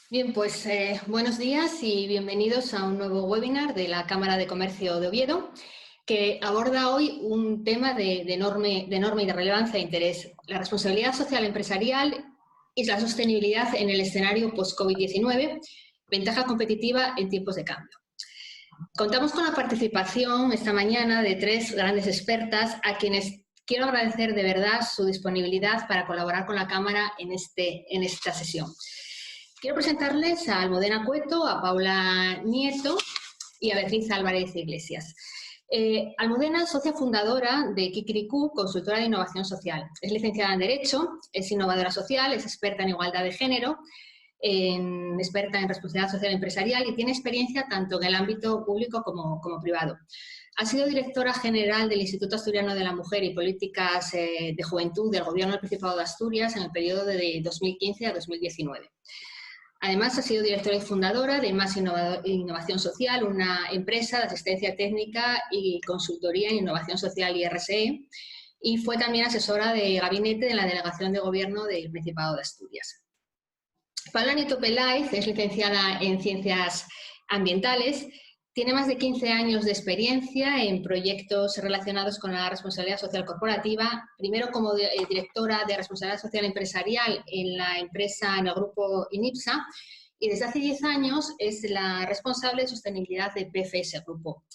Bien, pues buenos días y bienvenidos a un nuevo webinar de la Cámara de Comercio de Oviedo, que aborda hoy un tema de enorme y de relevancia e interés: la responsabilidad social empresarial y la sostenibilidad en el escenario post-COVID-19, ventaja competitiva en tiempos de cambio. Contamos con la participación esta mañana de tres grandes expertas a quienes quiero agradecer de verdad su disponibilidad para colaborar con la Cámara en esta sesión. Quiero presentarles a Almudena Cueto, a Paula Nieto y a Beatriz Álvarez Iglesias. Almudena es socia fundadora de Kikiriku, consultora de innovación social. Es licenciada en Derecho, es innovadora social, es experta en igualdad de género, experta en responsabilidad social empresarial y tiene experiencia tanto en el ámbito público como privado. Ha sido directora general del Instituto Asturiano de la Mujer y Políticas de Juventud del Gobierno del Principado de Asturias en el periodo de 2015 a 2019. Además, ha sido directora y fundadora de Más Innovación Social, una empresa de asistencia técnica y consultoría en innovación social y RSE, y fue también asesora de gabinete de la Delegación de Gobierno del Principado de Asturias. Paula Nieto Peláez es licenciada en Ciencias Ambientales, tiene más de 15 años de experiencia en proyectos relacionados con la responsabilidad social corporativa, primero como directora de responsabilidad social empresarial en el grupo INIPSA, y desde hace 10 años es la responsable de sostenibilidad de PFS Grupo.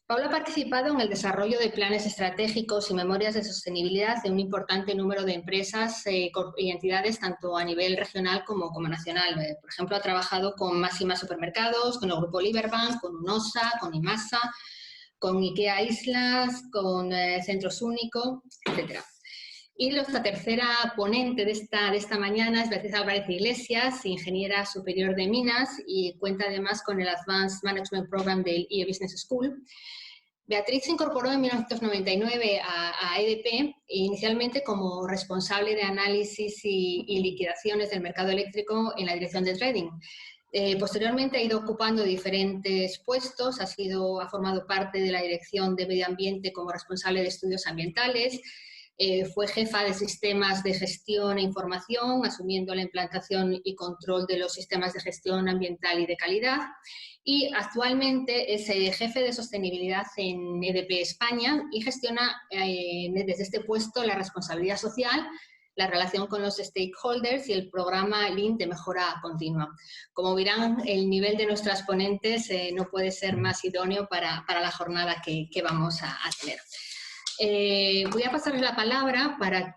Paula ha participado en el desarrollo de planes estratégicos y memorias de sostenibilidad de un importante número de empresas y entidades, tanto a nivel regional como nacional. Por ejemplo, ha trabajado con Máxima Supermercados, con el Grupo Liberbank, con UNOSA, con IMASA, con IKEA Islas, con Centros Único, etc. Y la tercera ponente de esta mañana es Beatriz Álvarez Iglesias, ingeniera superior de Minas, y cuenta además con el Advanced Management Program del IE Business School. Beatriz se incorporó en 1999 a EDP, inicialmente como responsable de análisis y liquidaciones del mercado eléctrico en la dirección de trading. Posteriormente ha ido ocupando diferentes puestos, ha formado parte de la dirección de medio ambiente como responsable de estudios ambientales, fue jefa de sistemas de gestión e información, asumiendo la implantación y control de los sistemas de gestión ambiental y de calidad, y actualmente es jefe de sostenibilidad en EDP España y gestiona desde este puesto la responsabilidad social, la relación con los stakeholders y el programa Lean de mejora continua. Como verán, el nivel de nuestras ponentes no puede ser más idóneo para la jornada que vamos a tener. Voy a pasarles la palabra para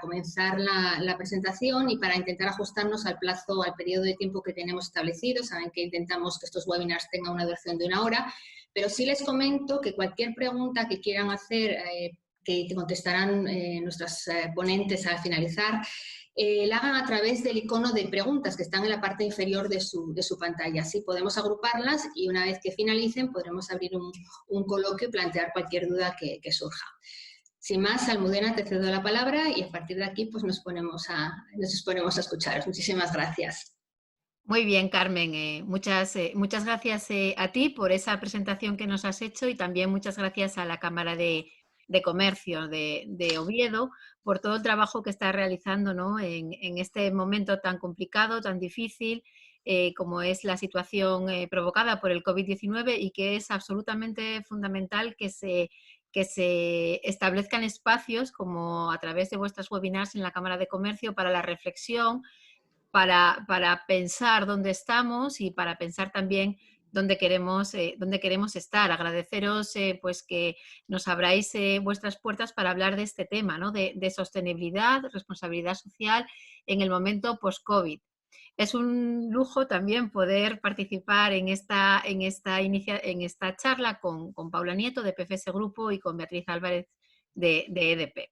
comenzar la presentación y para intentar ajustarnos al periodo de tiempo que tenemos establecido. Saben que intentamos que estos webinars tengan una duración de 1 hora, pero sí les comento que cualquier pregunta que quieran hacer, que contestarán nuestras ponentes al finalizar, la hagan a través del icono de preguntas que están en la parte inferior de su pantalla. Así podemos agruparlas y una vez que finalicen podremos abrir un coloquio y plantear cualquier duda que surja. Sin más, Almudena, te cedo la palabra y a partir de aquí pues nos disponemos a escucharos. Muchísimas gracias. Muy bien, Carmen. Muchas gracias a ti por esa presentación que nos has hecho y también muchas gracias a la Cámara de Comercio de Oviedo por todo el trabajo que está realizando, ¿no?, en este momento tan complicado, tan difícil, como es la situación provocada por el COVID-19, y que es absolutamente fundamental que se establezcan espacios como a través de vuestros webinars en la Cámara de Comercio para la reflexión, para pensar dónde estamos y para pensar también dónde queremos estar. Agradeceros pues que nos abráis vuestras puertas para hablar de este tema, ¿no?, de sostenibilidad, responsabilidad social en el momento post-COVID. Es un lujo también poder participar en esta charla con Paula Nieto de PFS Grupo y con Beatriz Álvarez de EDP.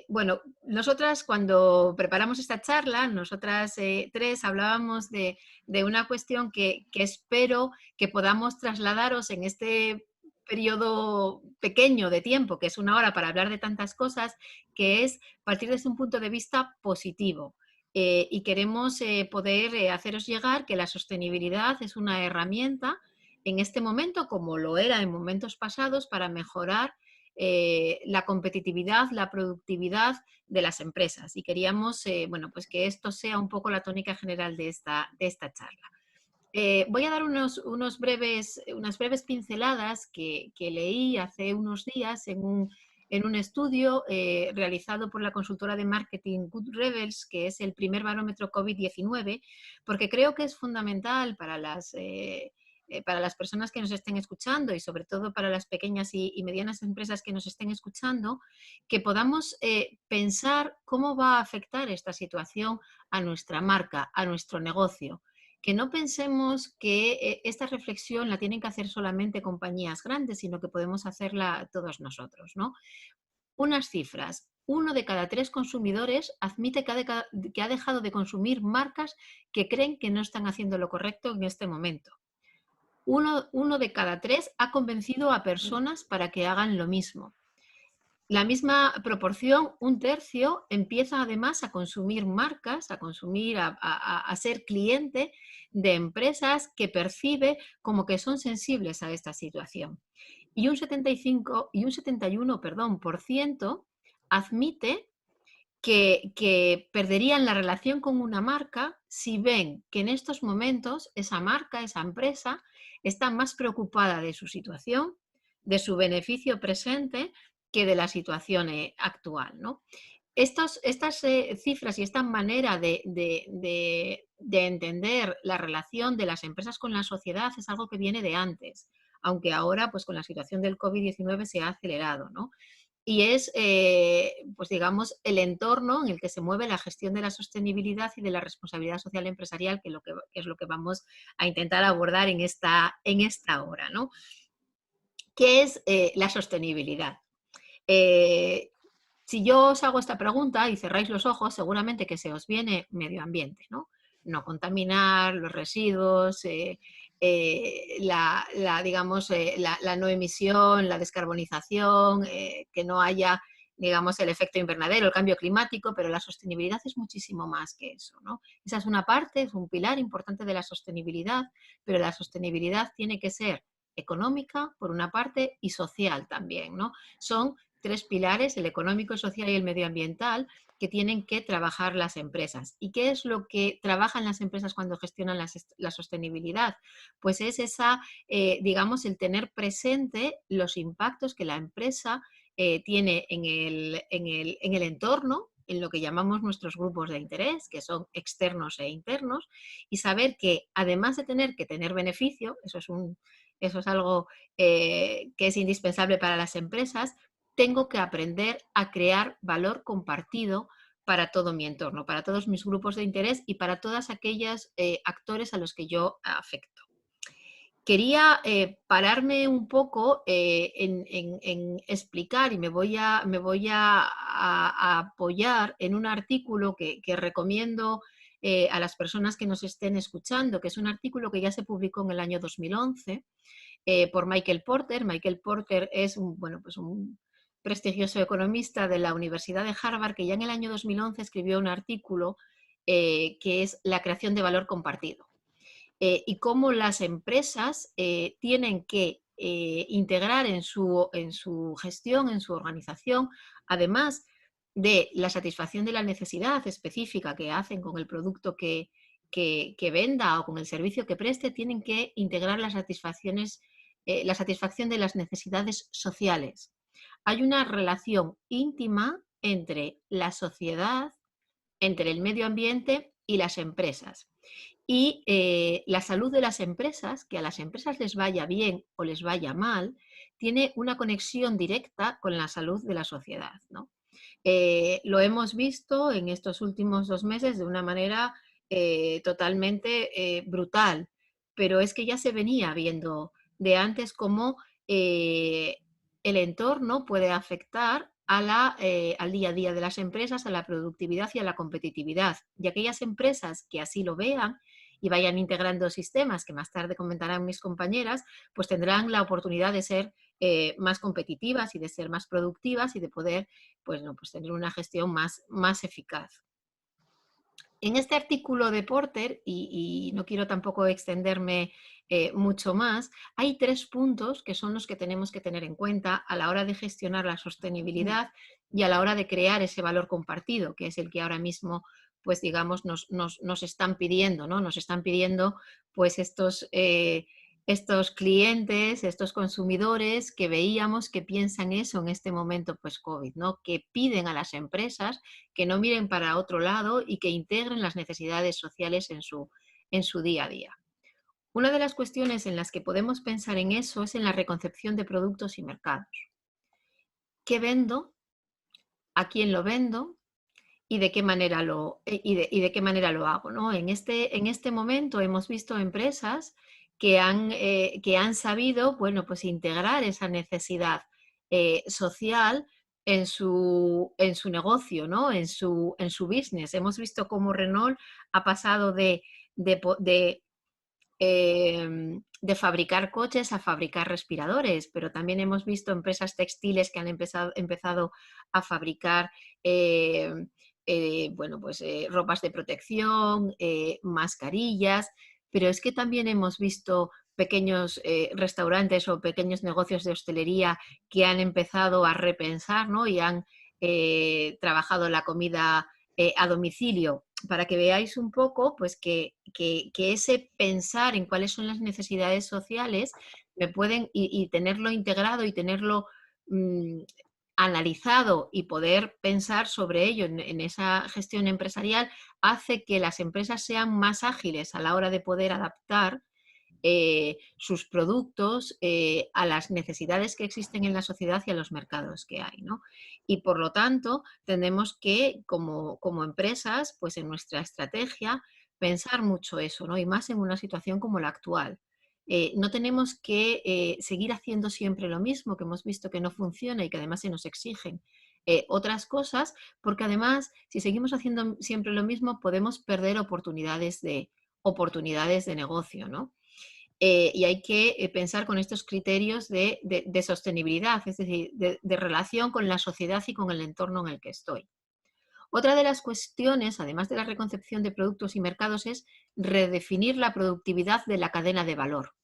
Bueno, nosotras cuando preparamos esta charla, nosotras tres hablábamos de una cuestión que espero que podamos trasladaros en este periodo pequeño de tiempo, que es 1 hora para hablar de tantas cosas, que es partir desde un punto de vista positivo. Y queremos poder haceros llegar que la sostenibilidad es una herramienta en este momento, como lo era en momentos pasados, para mejorar la competitividad, la productividad de las empresas. Y queríamos bueno, pues que esto sea un poco la tónica general de esta charla. Voy a dar unas breves pinceladas que leí hace unos días en un estudio realizado por la consultora de marketing Good Rebels, que es el primer barómetro COVID-19, porque creo que es fundamental para las personas que nos estén escuchando y sobre todo para las pequeñas y medianas empresas que nos estén escuchando, que podamos pensar cómo va a afectar esta situación a nuestra marca, a nuestro negocio. Que no pensemos que esta reflexión la tienen que hacer solamente compañías grandes, sino que podemos hacerla todos nosotros, ¿no? Unas cifras. 1 de cada 3 consumidores admite que ha dejado de consumir marcas que creen que no están haciendo lo correcto en este momento. Uno de cada 3 ha convencido a personas para que hagan lo mismo. La misma proporción, 1/3, empieza además a consumir marcas, a ser cliente de empresas que percibe como que son sensibles a esta situación. Y un 71% admite que perderían la relación con una marca si ven que en estos momentos esa marca, esa empresa, está más preocupada de su situación, de su beneficio presente, que de la situación actual, ¿no? Estas cifras y esta manera de entender la relación de las empresas con la sociedad es algo que viene de antes, aunque ahora pues con la situación del COVID-19 se ha acelerado, ¿no? Y es, pues digamos, el entorno en el que se mueve la gestión de la sostenibilidad y de la responsabilidad social empresarial, que es lo que vamos a intentar abordar en esta hora, ¿no? ¿Qué es la sostenibilidad? Si yo os hago esta pregunta y cerráis los ojos, seguramente que se os viene medio ambiente, ¿no? No contaminar, los residuos, digamos, la no emisión, la descarbonización, que no haya, digamos, el efecto invernadero, el cambio climático, pero la sostenibilidad es muchísimo más que eso, ¿no? Esa es una parte, es un pilar importante de la sostenibilidad, pero la sostenibilidad tiene que ser económica, por una parte, y social también, ¿no? Son 3 pilares, el económico, el social y el medioambiental, que tienen que trabajar las empresas. ¿Y qué es lo que trabajan las empresas cuando gestionan la sostenibilidad? Pues es digamos, el tener presente los impactos que la empresa tiene en el entorno, en lo que llamamos nuestros grupos de interés, que son externos e internos, y saber que además de tener que tener beneficio, eso es algo que es indispensable para las empresas, tengo que aprender a crear valor compartido para todo mi entorno, para todos mis grupos de interés y para todas aquellas actores a los que yo afecto. Quería pararme un poco en explicar y me voy a apoyar en un artículo que recomiendo a las personas que nos estén escuchando, que es un artículo que ya se publicó en el año 2011 por Michael Porter. Michael Porter es pues un prestigioso economista de la Universidad de Harvard que ya en el año 2011 escribió un artículo que es la creación de valor compartido. Y cómo las empresas tienen que integrar en su gestión, en su organización, además de la satisfacción de la necesidad específica que hacen con el producto que venda o con el servicio que preste, tienen que integrar la satisfacción de las necesidades sociales. Hay una relación íntima entre la sociedad, entre el medio ambiente y las empresas. Y la salud de las empresas, que a las empresas les vaya bien o les vaya mal, tiene una conexión directa con la salud de la sociedad, ¿no? Lo hemos visto en estos últimos 2 meses de una manera totalmente brutal, pero es que ya se venía viendo de antes cómo el entorno puede afectar al día a día de las empresas, a la productividad y a la competitividad. Y aquellas empresas que así lo vean y vayan integrando sistemas que más tarde comentarán mis compañeras, pues tendrán la oportunidad de ser más competitivas y de ser más productivas y de poder pues tener una gestión más eficaz. En este artículo de Porter, y no quiero tampoco extenderme mucho más, hay 3 puntos que son los que tenemos que tener en cuenta a la hora de gestionar la sostenibilidad y a la hora de crear ese valor compartido, que es el que ahora mismo, pues digamos, nos están pidiendo, ¿no? Nos están pidiendo, pues estos clientes, estos consumidores que veíamos que piensan eso en este momento, pues COVID, ¿no? Que piden a las empresas que no miren para otro lado y que integren las necesidades sociales en su día a día. Una de las cuestiones en las que podemos pensar en eso es en la reconcepción de productos y mercados. ¿Qué vendo? ¿A quién lo vendo? ¿Y de qué manera de qué manera lo hago? ¿No? En este momento hemos visto empresas que han sabido, bueno, pues integrar esa necesidad social en su negocio, ¿no? En su business. Hemos visto cómo Renault ha pasado de, de fabricar coches a fabricar respiradores, pero también hemos visto empresas textiles que han empezado a fabricar bueno, pues, ropas de protección, mascarillas, pero es que también hemos visto pequeños restaurantes o pequeños negocios de hostelería que han empezado a repensar, ¿no? Y han trabajado la comida a domicilio, para que veáis un poco pues, que ese pensar en cuáles son las necesidades sociales me pueden, y tenerlo integrado y tenerlo mmm, analizado y poder pensar sobre ello en esa gestión empresarial hace que las empresas sean más ágiles a la hora de poder adaptar sus productos a las necesidades que existen en la sociedad y a los mercados que hay, ¿no? Y por lo tanto, tenemos que, como empresas, pues en nuestra estrategia, pensar mucho eso, ¿no? Y más en una situación como la actual. No tenemos que seguir haciendo siempre lo mismo, que hemos visto que no funciona y que además se nos exigen otras cosas, porque además, si seguimos haciendo siempre lo mismo, podemos perder oportunidades de negocio, ¿no? Y hay que pensar con estos criterios de sostenibilidad, es decir, de relación con la sociedad y con el entorno en el que estoy. Otra de las cuestiones, además de la reconcepción de productos y mercados, es redefinir la productividad de la cadena de valor.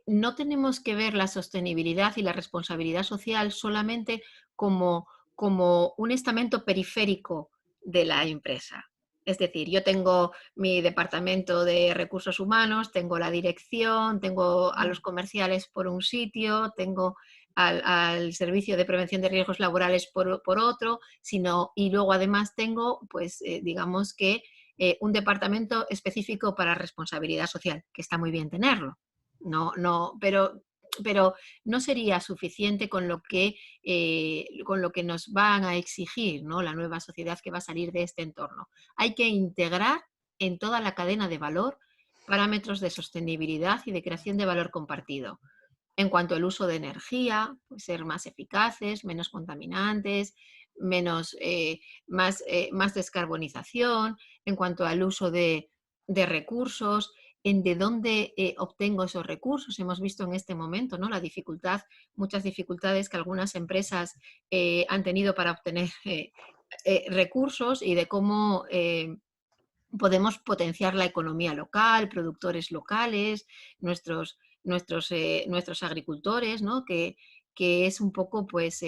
No tenemos que ver la sostenibilidad y la responsabilidad social solamente como un estamento periférico de la empresa. Es decir, yo tengo mi departamento de recursos humanos, tengo la dirección, tengo a los comerciales por un sitio, tengo al servicio de prevención de riesgos laborales por otro, y luego además tengo, pues, digamos que un departamento específico para responsabilidad social, que está muy bien tenerlo. Pero no sería suficiente con lo que nos van a exigir, ¿no? La nueva sociedad que va a salir de este entorno. Hay que integrar en toda la cadena de valor parámetros de sostenibilidad y de creación de valor compartido. En cuanto al uso de energía, pues ser más eficaces, menos contaminantes, más descarbonización. En cuanto al uso de recursos, en de dónde obtengo esos recursos. Hemos visto en este momento, ¿no? Muchas dificultades que algunas empresas han tenido para obtener recursos, y de cómo podemos potenciar la economía local, productores locales, nuestros agricultores, ¿no? Que es un poco pues,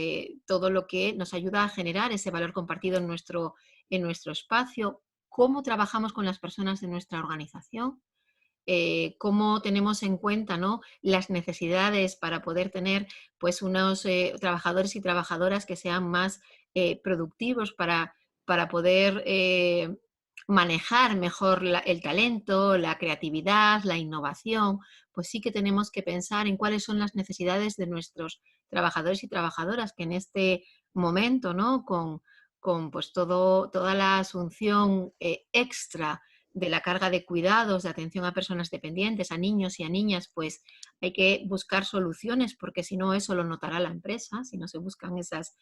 todo lo que nos ayuda a generar ese valor compartido en nuestro espacio. Cómo trabajamos con las personas de nuestra organización, cómo tenemos en cuenta, ¿no? Las necesidades para poder tener pues, unos trabajadores y trabajadoras que sean más productivos para poder manejar mejor el talento, la creatividad, la innovación. Pues sí que tenemos que pensar en cuáles son las necesidades de nuestros trabajadores y trabajadoras que en este momento, ¿no? Con pues toda la asunción extra de la carga de cuidados, de atención a personas dependientes, a niños y a niñas, pues hay que buscar soluciones, porque si no eso lo notará la empresa, si no se buscan esas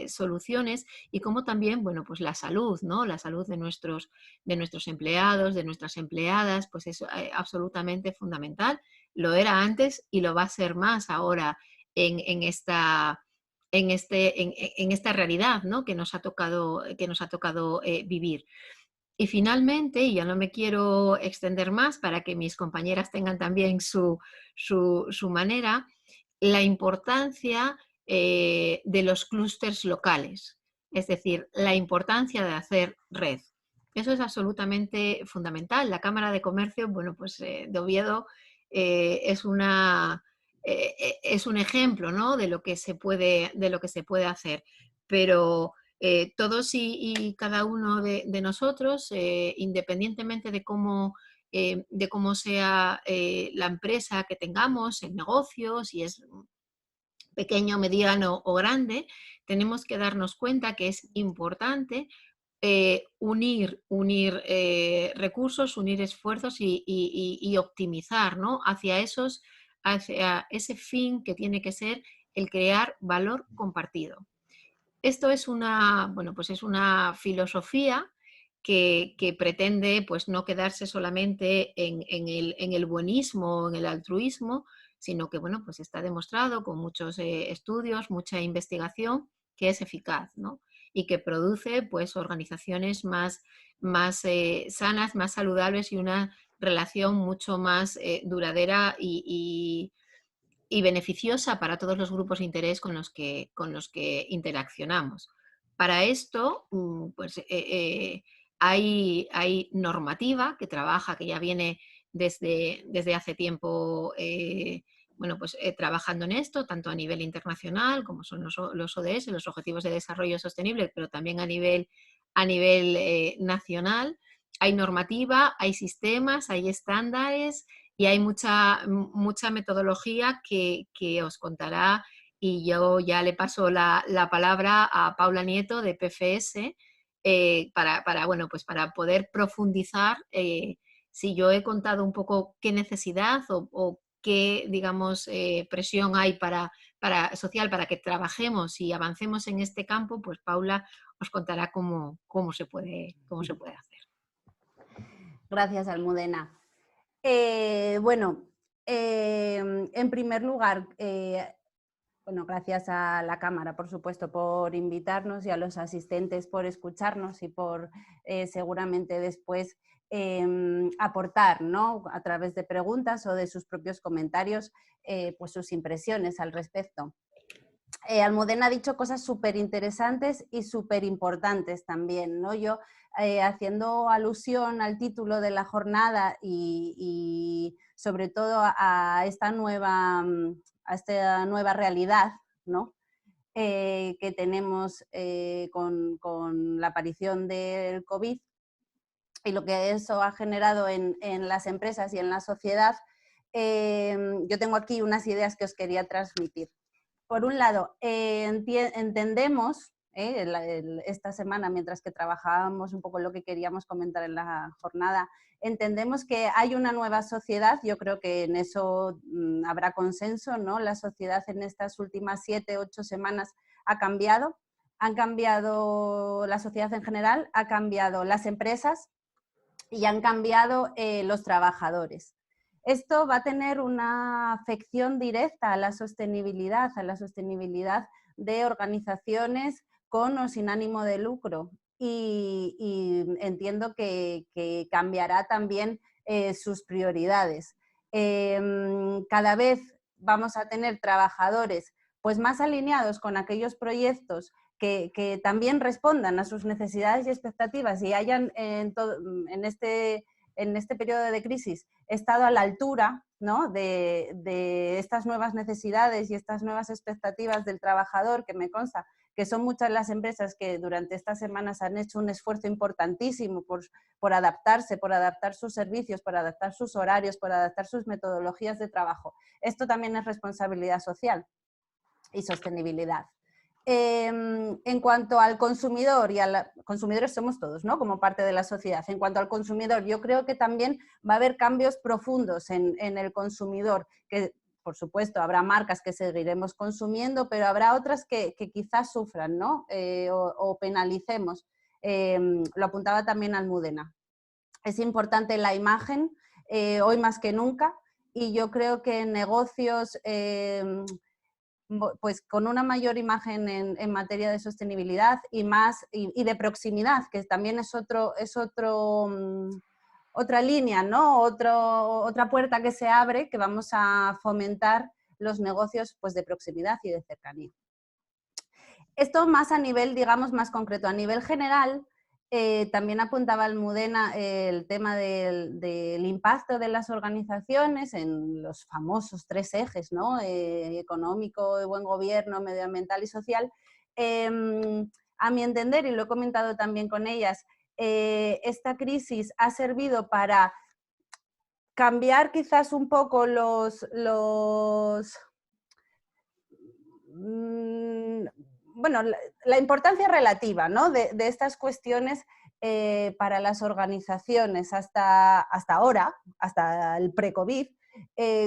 soluciones. Y como también, bueno, pues la salud, ¿no? La salud de nuestros empleados, de nuestras empleadas, pues es absolutamente fundamental. Lo era antes y lo va a ser más ahora en en esta realidad, ¿no? que nos ha tocado vivir. Y finalmente, y ya no me quiero extender más para que mis compañeras tengan también su manera, la importancia de los clústeres locales, es decir, la importancia de hacer red. Eso es absolutamente fundamental. La Cámara de Comercio, bueno, pues de Oviedo es un ejemplo, ¿no? de lo que se puede hacer, pero todos y cada uno de nosotros, independientemente de cómo sea la empresa que tengamos, el negocio, si es pequeño, mediano o grande, tenemos que darnos cuenta que es importante unir recursos, unir esfuerzos y optimizar, ¿no? hacia ese fin que tiene que ser el crear valor compartido. Esto es pues es una filosofía que pretende pues, no quedarse solamente en el buenismo, en el altruismo, sino que bueno, pues está demostrado con muchos estudios, mucha investigación, que es eficaz, ¿no? Y que produce pues, organizaciones más sanas, más saludables y una relación mucho más duradera y beneficiosa para todos los grupos de interés con los que interaccionamos. Para esto, pues, hay normativa que trabaja, que ya viene desde hace tiempo pues, trabajando en esto, tanto a nivel internacional, como son los ODS, los Objetivos de Desarrollo Sostenible, pero también a nivel nacional. Hay normativa, hay sistemas, hay estándares, y hay mucha metodología que os contará, y yo ya le paso la palabra a Paula Nieto de PFS para poder profundizar. Si yo he contado un poco qué necesidad o qué, digamos, presión hay social para que trabajemos y avancemos en este campo, pues Paula os contará cómo se puede hacer. Gracias, Almudena. En primer lugar, gracias a la Cámara, por supuesto, por invitarnos, y a los asistentes por escucharnos y por seguramente después aportar, ¿no? a través de preguntas o de sus propios comentarios, pues sus impresiones al respecto. Almudena ha dicho cosas súper interesantes y súper importantes también, ¿no? Yo, haciendo alusión al título de la jornada y sobre todo a esta nueva realidad, ¿no? Que tenemos con la aparición del COVID y lo que eso ha generado en las empresas y en la sociedad, yo tengo aquí unas ideas que os quería transmitir. Por un lado, entendemos, esta semana, mientras que trabajábamos un poco lo que queríamos comentar en la jornada, entendemos que hay una nueva sociedad. Yo creo que en eso habrá consenso, ¿no? La sociedad en estas últimas 7, 8 semanas ha cambiado. Han cambiado la sociedad en general, ha cambiado las empresas y han cambiado los trabajadores. Esto va a tener una afección directa a la sostenibilidad de organizaciones con o sin ánimo de lucro, y entiendo que cambiará también sus prioridades. Cada vez vamos a tener trabajadores pues, más alineados con aquellos proyectos que también respondan a sus necesidades y expectativas y hayan en este periodo de crisis estado a la altura, ¿no? de estas nuevas necesidades y estas nuevas expectativas del trabajador, que me consta que son muchas las empresas que durante estas semanas han hecho un esfuerzo importantísimo por adaptarse, por adaptar sus servicios, por adaptar sus horarios, por adaptar sus metodologías de trabajo. Esto también es responsabilidad social y sostenibilidad. En cuanto al consumidor, consumidores somos todos, ¿no? Como parte de la sociedad. En cuanto al consumidor, yo creo que también va a haber cambios profundos en el consumidor, que por supuesto habrá marcas que seguiremos consumiendo, pero habrá otras que quizás sufran, ¿no? O penalicemos. Lo apuntaba también Almudena. Es importante la imagen, hoy más que nunca, y yo creo que en negocios pues con una mayor imagen en materia de sostenibilidad y de proximidad, que también es otra línea, ¿no? Otra puerta que se abre, que vamos a fomentar los negocios pues, de proximidad y de cercanía. Esto más a nivel, digamos, más concreto. A nivel general, también apuntaba Almudena el tema del impacto de las organizaciones en los famosos 3 ejes, ¿no? Económico, de buen gobierno, medioambiental y social. A mi entender, y lo he comentado también con ellas, esta crisis ha servido para cambiar quizás un poco bueno, la importancia relativa, ¿no? de estas cuestiones para las organizaciones hasta ahora, hasta el pre-COVID.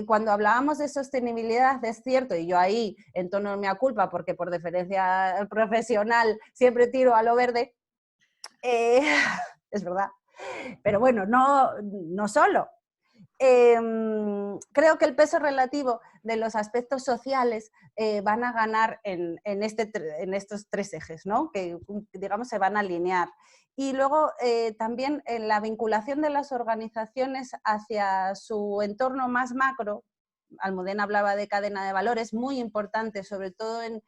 Cuando hablábamos de sostenibilidad, es cierto, y yo ahí en tono mea culpa, porque por deferencia profesional siempre tiro a lo verde, es verdad, pero bueno, no solo. Creo que el peso relativo de los aspectos sociales van a ganar en estos 3 ejes, ¿no? Que digamos se van a alinear. Y luego también en la vinculación de las organizaciones hacia su entorno más macro. Almudena hablaba de cadena de valores, muy importante, sobre todo en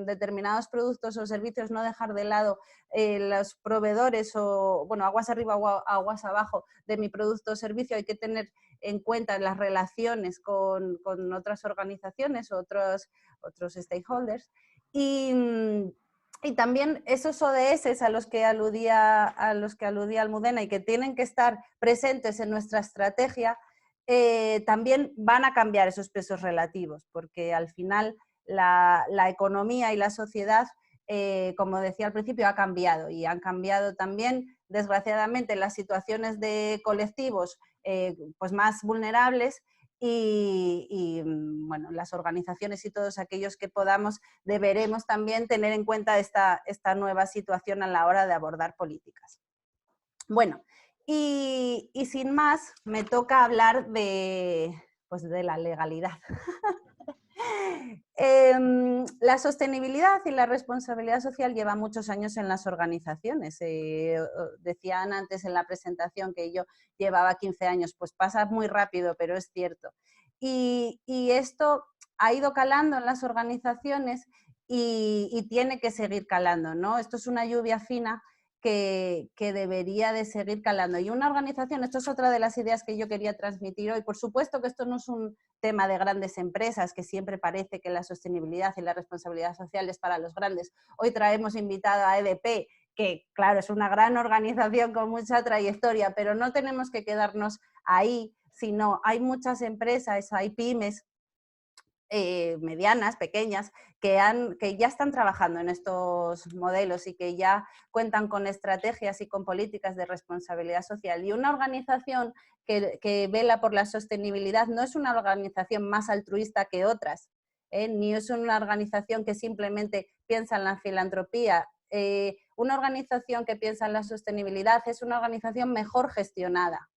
determinados productos o servicios, no dejar de lado los proveedores o, bueno, aguas arriba o aguas abajo de mi producto o servicio. Hay que tener en cuenta las relaciones con otras organizaciones, otros stakeholders. Y también esos ODS a los que aludía Almudena y que tienen que estar presentes en nuestra estrategia, también van a cambiar esos pesos relativos, porque al final la economía y la sociedad, como decía al principio, ha cambiado, y han cambiado también, desgraciadamente, las situaciones de colectivos pues más vulnerables, y bueno, las organizaciones y todos aquellos que podamos deberemos también tener en cuenta esta nueva situación a la hora de abordar políticas. Bueno, y sin más, me toca hablar pues de la legalidad. La sostenibilidad y la responsabilidad social lleva muchos años en las organizaciones. Decían antes en la presentación que yo llevaba 15 años, pues pasa muy rápido, pero es cierto. Y esto ha ido calando en las organizaciones y tiene que seguir calando, ¿no? Esto es una lluvia fina que debería de seguir calando. Y una organización, esto es otra de las ideas que yo quería transmitir hoy. Por supuesto que esto no es un tema de grandes empresas, que siempre parece que la sostenibilidad y la responsabilidad social es para los grandes. Hoy traemos invitado a EDP, que claro, es una gran organización con mucha trayectoria, pero no tenemos que quedarnos ahí, sino hay muchas empresas, hay pymes, medianas, pequeñas, que ya están trabajando en estos modelos y que ya cuentan con estrategias y con políticas de responsabilidad social. Y una organización que vela por la sostenibilidad no es una organización más altruista que otras, ni es una organización que simplemente piensa en la filantropía. Una organización que piensa en la sostenibilidad es una organización mejor gestionada,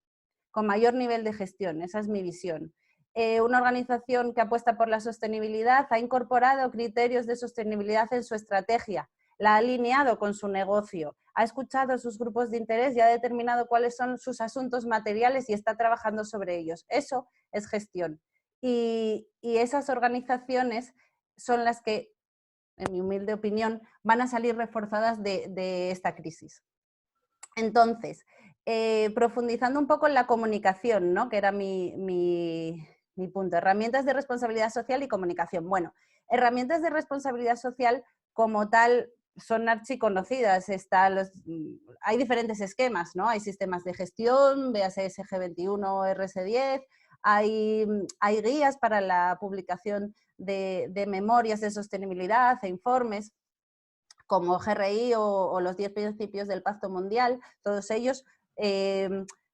con mayor nivel de gestión. Esa es mi visión. Una organización que apuesta por la sostenibilidad ha incorporado criterios de sostenibilidad en su estrategia, la ha alineado con su negocio, ha escuchado sus grupos de interés y ha determinado cuáles son sus asuntos materiales y está trabajando sobre ellos. Eso es gestión. Y esas organizaciones son las que, en mi humilde opinión, van a salir reforzadas de esta crisis. Entonces, profundizando un poco en la comunicación, ¿no? Que era mi punto. Herramientas de responsabilidad social y comunicación. Bueno, herramientas de responsabilidad social como tal son archiconocidas. Hay diferentes esquemas, ¿no? Hay sistemas de gestión, véase SG21, RS10, hay guías para la publicación de memorias de sostenibilidad e informes, como GRI o los 10 principios del Pacto Mundial, todos ellos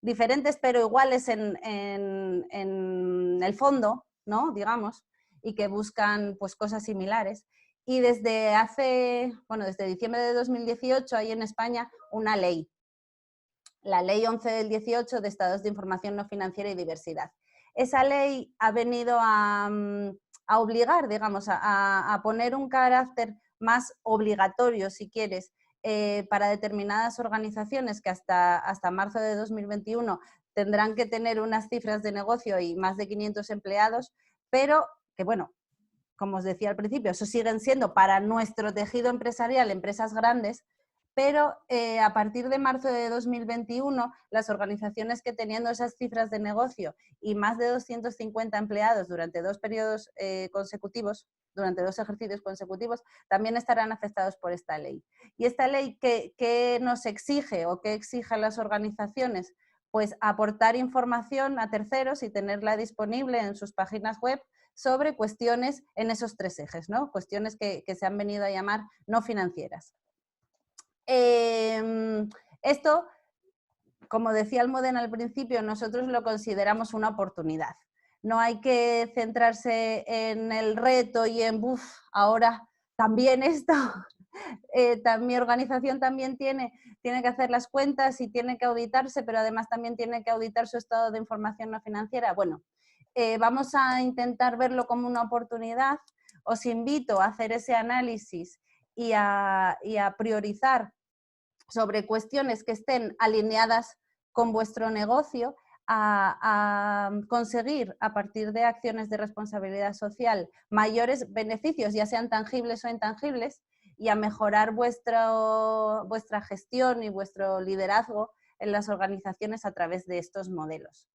diferentes pero iguales en el fondo, ¿no? Digamos, y que buscan pues, cosas similares. Y desde diciembre de 2018 hay en España una ley, la Ley 11 del 18 de Estados de Información No Financiera y Diversidad. Esa ley ha venido a a obligar, digamos, a poner un carácter más obligatorio, si quieres, para determinadas organizaciones que hasta marzo de 2021 tendrán que tener unas cifras de negocio y más de 500 empleados, pero que, bueno, como os decía al principio, eso siguen siendo para nuestro tejido empresarial empresas grandes, pero a partir de marzo de 2021, las organizaciones que teniendo esas cifras de negocio y más de 250 empleados durante 2 periodos consecutivos, durante 2 ejercicios consecutivos, también estarán afectados por esta ley. ¿Y esta ley qué nos exige o qué exige a las organizaciones? Pues aportar información a terceros y tenerla disponible en sus páginas web sobre cuestiones en esos 3 ejes, ¿no? Cuestiones que se han venido a llamar no financieras. Esto, como decía Almudena al principio, nosotros lo consideramos una oportunidad. No hay que centrarse en el reto y en, ahora también esto, mi organización también tiene que hacer las cuentas y tiene que auditarse, pero además también tiene que auditar su estado de información no financiera. Bueno, vamos a intentar verlo como una oportunidad. Os invito a hacer ese análisis y a priorizar sobre cuestiones que estén alineadas con vuestro negocio, a conseguir a partir de acciones de responsabilidad social mayores beneficios, ya sean tangibles o intangibles, y a mejorar vuestra gestión y vuestro liderazgo en las organizaciones a través de estos modelos.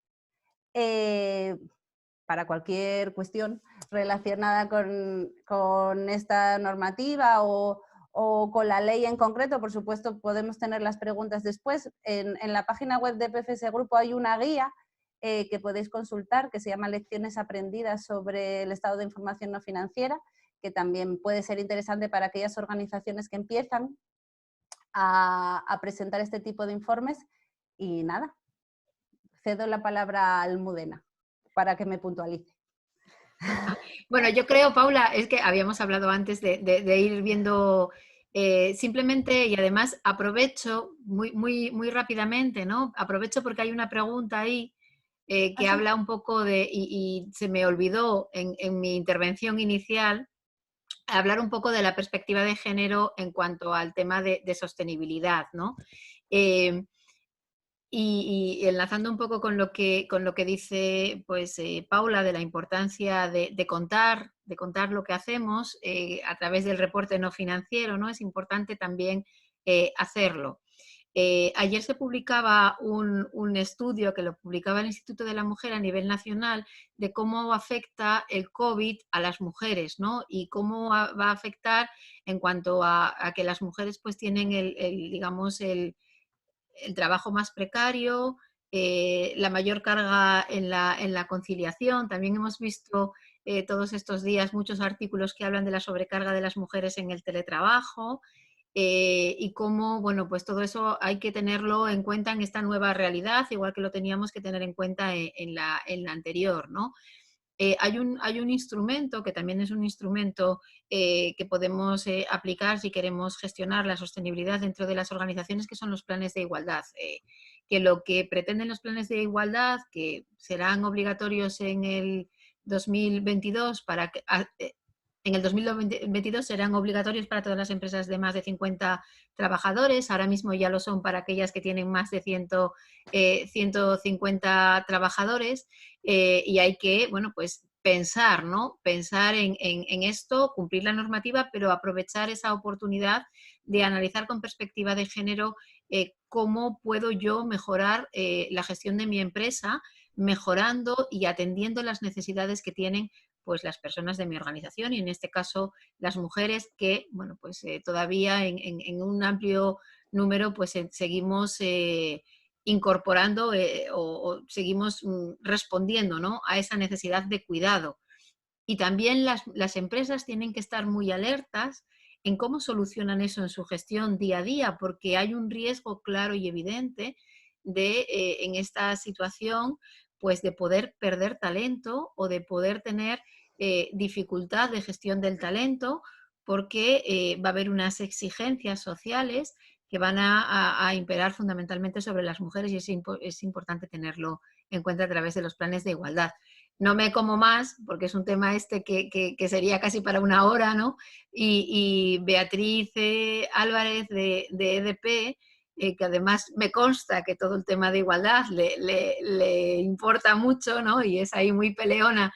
Para cualquier cuestión relacionada con esta normativa o con la ley en concreto, por supuesto, podemos tener las preguntas después. En la página web de PFS Grupo hay una guía que podéis consultar que se llama Lecciones aprendidas sobre el estado de información no financiera, que también puede ser interesante para aquellas organizaciones que empiezan a presentar este tipo de informes. Y nada, cedo la palabra a Almudena para que me puntualice. Bueno, yo creo, Paula, es que habíamos hablado antes de ir viendo simplemente, y además aprovecho muy rápidamente, ¿no? Aprovecho porque hay una pregunta ahí que habla un poco y se me olvidó en mi intervención inicial, hablar un poco de la perspectiva de género en cuanto al tema de sostenibilidad, ¿no? Y enlazando un poco con lo que dice pues, Paula de la importancia de contar lo que hacemos a través del reporte no financiero, ¿no? Es importante también hacerlo. Ayer se publicaba un estudio que lo publicaba el Instituto de la Mujer a nivel nacional de cómo afecta el COVID a las mujeres, ¿no? Y cómo va a afectar en cuanto a que las mujeres pues tienen digamos, el trabajo más precario, la mayor carga en la conciliación. También hemos visto todos estos días muchos artículos que hablan de la sobrecarga de las mujeres en el teletrabajo y cómo, bueno, pues todo eso hay que tenerlo en cuenta en esta nueva realidad, igual que lo teníamos que tener en cuenta en la anterior, ¿no? Hay un instrumento que también es un instrumento que podemos aplicar si queremos gestionar la sostenibilidad dentro de las organizaciones, que son los planes de igualdad. Que lo que pretenden los planes de igualdad, que serán obligatorios en el 2022 en el 2022 serán obligatorios para todas las empresas de más de 50 trabajadores. Ahora mismo ya lo son para aquellas que tienen más de 150 trabajadores. Y hay que, bueno, pues pensar, ¿no? Pensar en esto, cumplir la normativa, pero aprovechar esa oportunidad de analizar con perspectiva de género cómo puedo yo mejorar la gestión de mi empresa, mejorando y atendiendo las necesidades que tienen pues las personas de mi organización y en este caso las mujeres que, bueno, pues todavía en un amplio número pues seguimos incorporando o seguimos respondiendo, ¿no? A esa necesidad de cuidado. Y también las empresas tienen que estar muy alertas en cómo solucionan eso en su gestión día a día, porque hay un riesgo claro y evidente de, en esta situación, pues de poder perder talento o de poder tener dificultad de gestión del talento, porque va a haber unas exigencias sociales que van a imperar fundamentalmente sobre las mujeres y es importante tenerlo en cuenta a través de los planes de igualdad. no me como más, porque es un tema que sería casi para una hora, ¿no? Y Beatriz Álvarez de EDP, que además me consta que todo el tema de igualdad le importa mucho, ¿no? Y es ahí muy peleona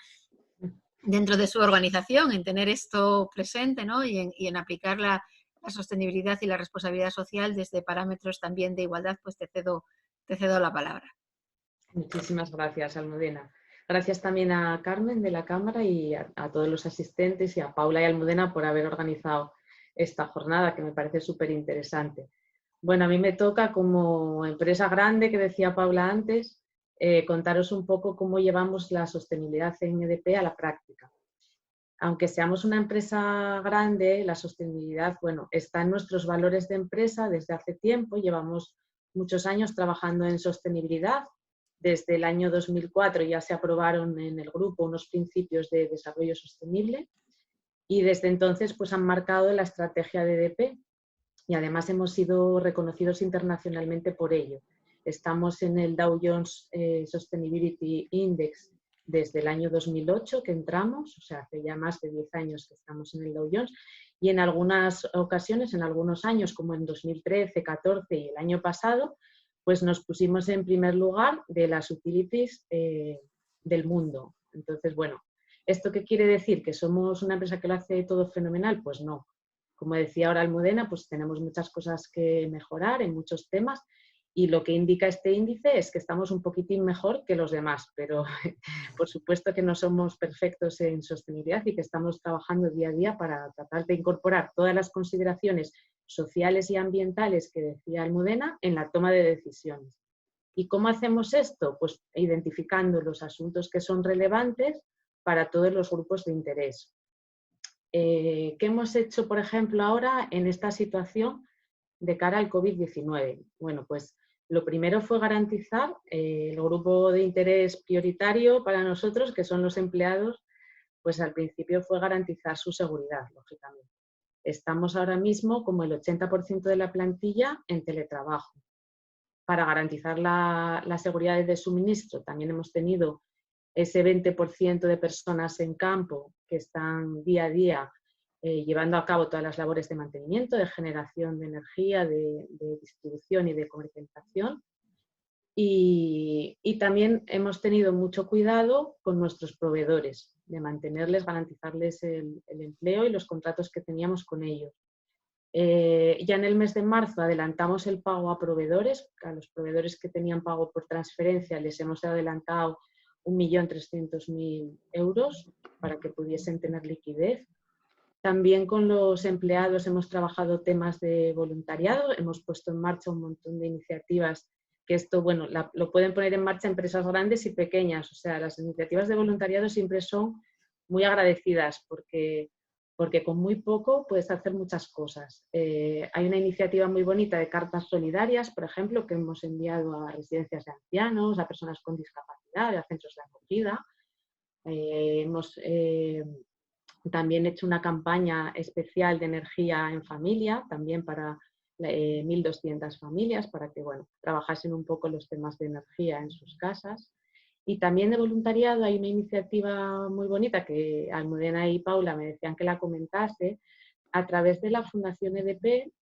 dentro de su organización en tener esto presente, ¿no? Y en aplicar la sostenibilidad y la responsabilidad social desde parámetros también de igualdad, pues te cedo la palabra. Muchísimas gracias, Almudena. Gracias también a Carmen de la Cámara y a todos los asistentes y a Paula y Almudena por haber organizado esta jornada, que me parece súper interesante. Bueno, a mí me toca, como empresa grande que decía Paula antes, contaros un poco cómo llevamos la sostenibilidad en EDP a la práctica. Aunque seamos una empresa grande, la sostenibilidad, bueno, está en nuestros valores de empresa desde hace tiempo. Llevamos muchos años trabajando en sostenibilidad. Desde el año 2004 ya se aprobaron en el grupo unos principios de desarrollo sostenible y desde entonces pues han marcado la estrategia de EDP y además hemos sido reconocidos internacionalmente por ello. Estamos en el Dow Jones Sustainability Index desde el año 2008 que entramos, o sea, hace ya más de 10 años que estamos en el Dow Jones, y en algunas ocasiones, en algunos años, como en 2013, 14 y el año pasado, pues nos pusimos en primer lugar de las utilities del mundo. Entonces, bueno, ¿esto qué quiere decir? ¿Que somos una empresa que lo hace todo fenomenal? Pues no. Como decía ahora Almudena, pues tenemos muchas cosas que mejorar en muchos temas y lo que indica este índice es que estamos un poquitín mejor que los demás, pero por supuesto que no somos perfectos en sostenibilidad y que estamos trabajando día a día para tratar de incorporar todas las consideraciones sociales y ambientales que decía Almudena en la toma de decisiones. ¿Y cómo hacemos esto? Pues identificando los asuntos que son relevantes para todos los grupos de interés. ¿Qué hemos hecho, por ejemplo, ahora en esta situación de cara al COVID-19? Bueno, pues lo primero fue garantizar el grupo de interés prioritario para nosotros, que son los empleados, pues al principio fue garantizar su seguridad, lógicamente. Estamos ahora mismo como el 80% de la plantilla en teletrabajo. Para garantizar la seguridad de suministro también hemos tenido ese 20% de personas en campo que están día a día llevando a cabo todas las labores de mantenimiento, de generación de energía, de distribución y de comercialización. Y también hemos tenido mucho cuidado con nuestros proveedores, de mantenerles, garantizarles el empleo y los contratos que teníamos con ellos. Ya en el mes de marzo adelantamos el pago a proveedores. A los proveedores que tenían pago por transferencia les hemos adelantado 1.300.000 euros para que pudiesen tener liquidez. También con los empleados hemos trabajado temas de voluntariado, hemos puesto en marcha un montón de iniciativas que esto, bueno, lo pueden poner en marcha empresas grandes y pequeñas, o sea, las iniciativas de voluntariado siempre son muy agradecidas porque con muy poco puedes hacer muchas cosas. Hay una iniciativa muy bonita de cartas solidarias, por ejemplo, que hemos enviado a residencias de ancianos, a personas con discapacidad, a centros de acogida. Hemos también hecho una campaña especial de energía en familia, también para 1.200 familias, para que bueno, trabajasen un poco los temas de energía en sus casas. Y también de voluntariado hay una iniciativa muy bonita que Almudena y Paula me decían que la comentase. A través de la Fundación EDP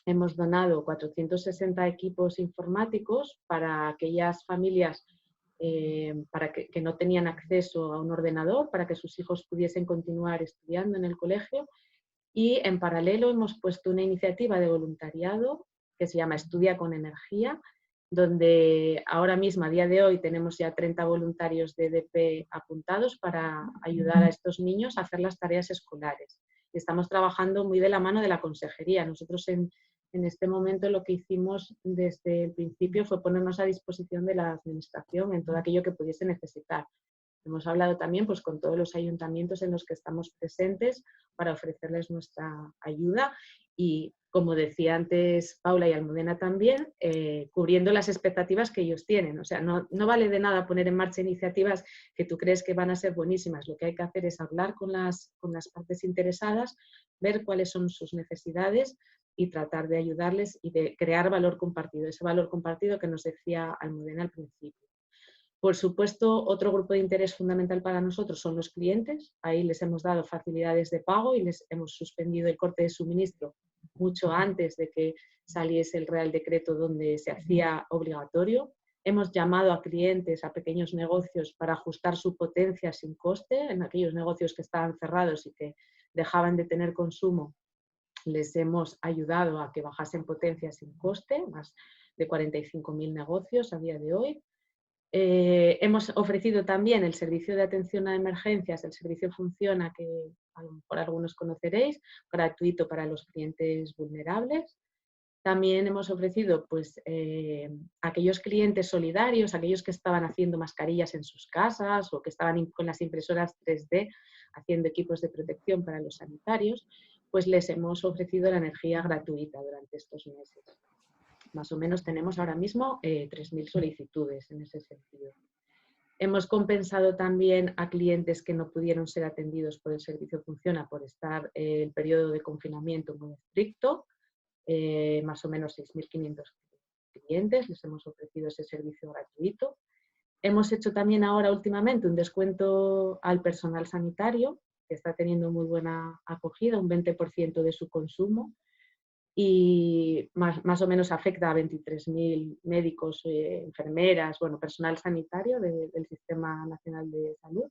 hemos donado 460 equipos informáticos para aquellas familias para que no tenían acceso a un ordenador, para que sus hijos pudiesen continuar estudiando en el colegio. Y en paralelo hemos puesto una iniciativa de voluntariado que se llama Estudia con Energía, donde ahora mismo, a día de hoy, tenemos ya 30 voluntarios de EDP apuntados para ayudar a estos niños a hacer las tareas escolares. Y estamos trabajando muy de la mano de la consejería. Nosotros en este momento lo que hicimos desde el principio fue ponernos a disposición de la administración en todo aquello que pudiese necesitar. Hemos hablado también pues, con todos los ayuntamientos en los que estamos presentes para ofrecerles nuestra ayuda y, como decía antes Paula y Almudena también, cubriendo las expectativas que ellos tienen. O sea, no vale de nada poner en marcha iniciativas que tú crees que van a ser buenísimas. Lo que hay que hacer es hablar con las partes interesadas, ver cuáles son sus necesidades y tratar de ayudarles y de crear valor compartido, ese valor compartido que nos decía Almudena al principio. Por supuesto, otro grupo de interés fundamental para nosotros son los clientes. Ahí les hemos dado facilidades de pago y les hemos suspendido el corte de suministro mucho antes de que saliese el Real Decreto donde se hacía obligatorio. Hemos llamado a clientes, a pequeños negocios, para ajustar su potencia sin coste. En aquellos negocios que estaban cerrados y que dejaban de tener consumo, les hemos ayudado a que bajasen potencia sin coste, más de 45.000 negocios a día de hoy. Hemos ofrecido también el servicio de atención a emergencias, el servicio Funciona, que a lo mejor algunos conoceréis, gratuito para los clientes vulnerables. También hemos ofrecido pues, aquellos clientes solidarios, aquellos que estaban haciendo mascarillas en sus casas o que estaban con las impresoras 3D haciendo equipos de protección para los sanitarios, pues les hemos ofrecido la energía gratuita durante estos meses. Más o menos tenemos ahora mismo 3.000 solicitudes en ese sentido. Hemos compensado también a clientes que no pudieron ser atendidos por el servicio Funciona por estar el periodo de confinamiento muy estricto. Más o menos 6.500 clientes, les hemos ofrecido ese servicio gratuito. Hemos hecho también ahora últimamente un descuento al personal sanitario, que está teniendo muy buena acogida, un 20% de su consumo, y más o menos afecta a 23.000 médicos, enfermeras, bueno, personal sanitario del Sistema Nacional de Salud.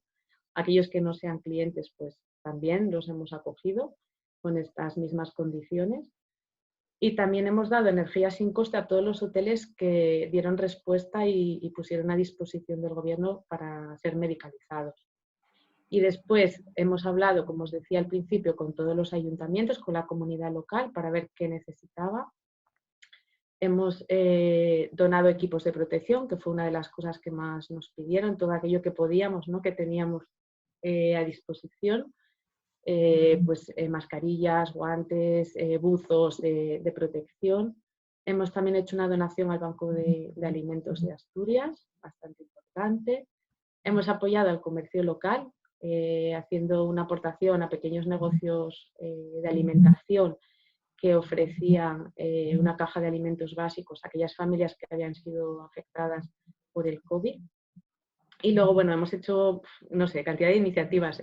Aquellos que no sean clientes, pues también los hemos acogido con estas mismas condiciones. Y también hemos dado energía sin coste a todos los hoteles que dieron respuesta y pusieron a disposición del gobierno para ser medicalizados. Y después hemos hablado, como os decía al principio, con todos los ayuntamientos, con la comunidad local para ver qué necesitaba. Hemos donado equipos de protección, que fue una de las cosas que más nos pidieron, todo aquello que podíamos, ¿no? que teníamos a disposición. Mascarillas, guantes, buzos de protección. Hemos también hecho una donación al Banco de Alimentos de Asturias, bastante importante. Hemos apoyado al comercio local, haciendo una aportación a pequeños negocios de alimentación que ofrecían una caja de alimentos básicos a aquellas familias que habían sido afectadas por el COVID. Y luego, bueno, hemos hecho, no sé, cantidad de iniciativas,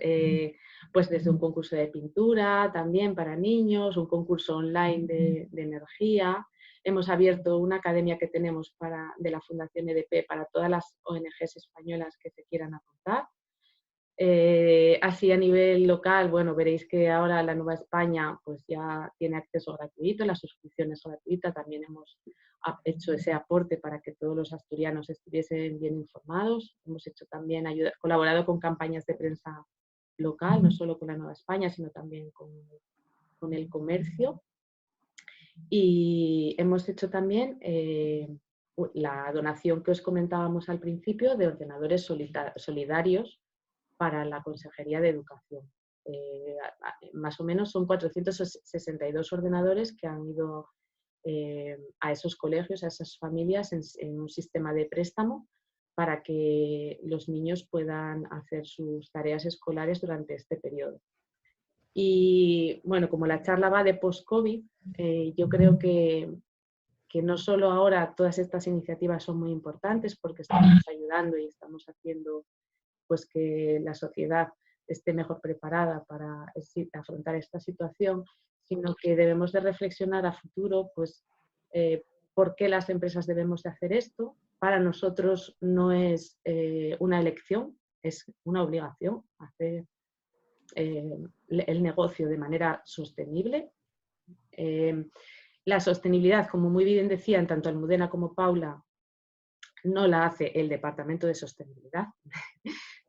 pues desde un concurso de pintura también para niños, un concurso online de energía. Hemos abierto una academia que tenemos de la Fundación EDP para todas las ONGs españolas que se quieran apuntar. Así a nivel local, bueno, veréis que ahora la Nueva España pues ya tiene acceso gratuito, la suscripción es gratuita, también hemos hecho ese aporte para que todos los asturianos estuviesen bien informados. Hemos hecho también colaborado con campañas de prensa local, no solo con la Nueva España, sino también con el comercio. Y hemos hecho también la donación que os comentábamos al principio de ordenadores solidarios para la Consejería de Educación. Más o menos son 462 ordenadores que han ido a esos colegios, a esas familias en un sistema de préstamo para que los niños puedan hacer sus tareas escolares durante este periodo. Y bueno, como la charla va de post-COVID, yo creo que no solo ahora todas estas iniciativas son muy importantes porque estamos ayudando y estamos haciendo pues que la sociedad esté mejor preparada para afrontar esta situación, sino que debemos de reflexionar a futuro pues, por qué las empresas debemos de hacer esto. Para nosotros no es una elección, es una obligación hacer el negocio de manera sostenible. La sostenibilidad, como muy bien decían tanto Almudena como Paula, no la hace el Departamento de Sostenibilidad.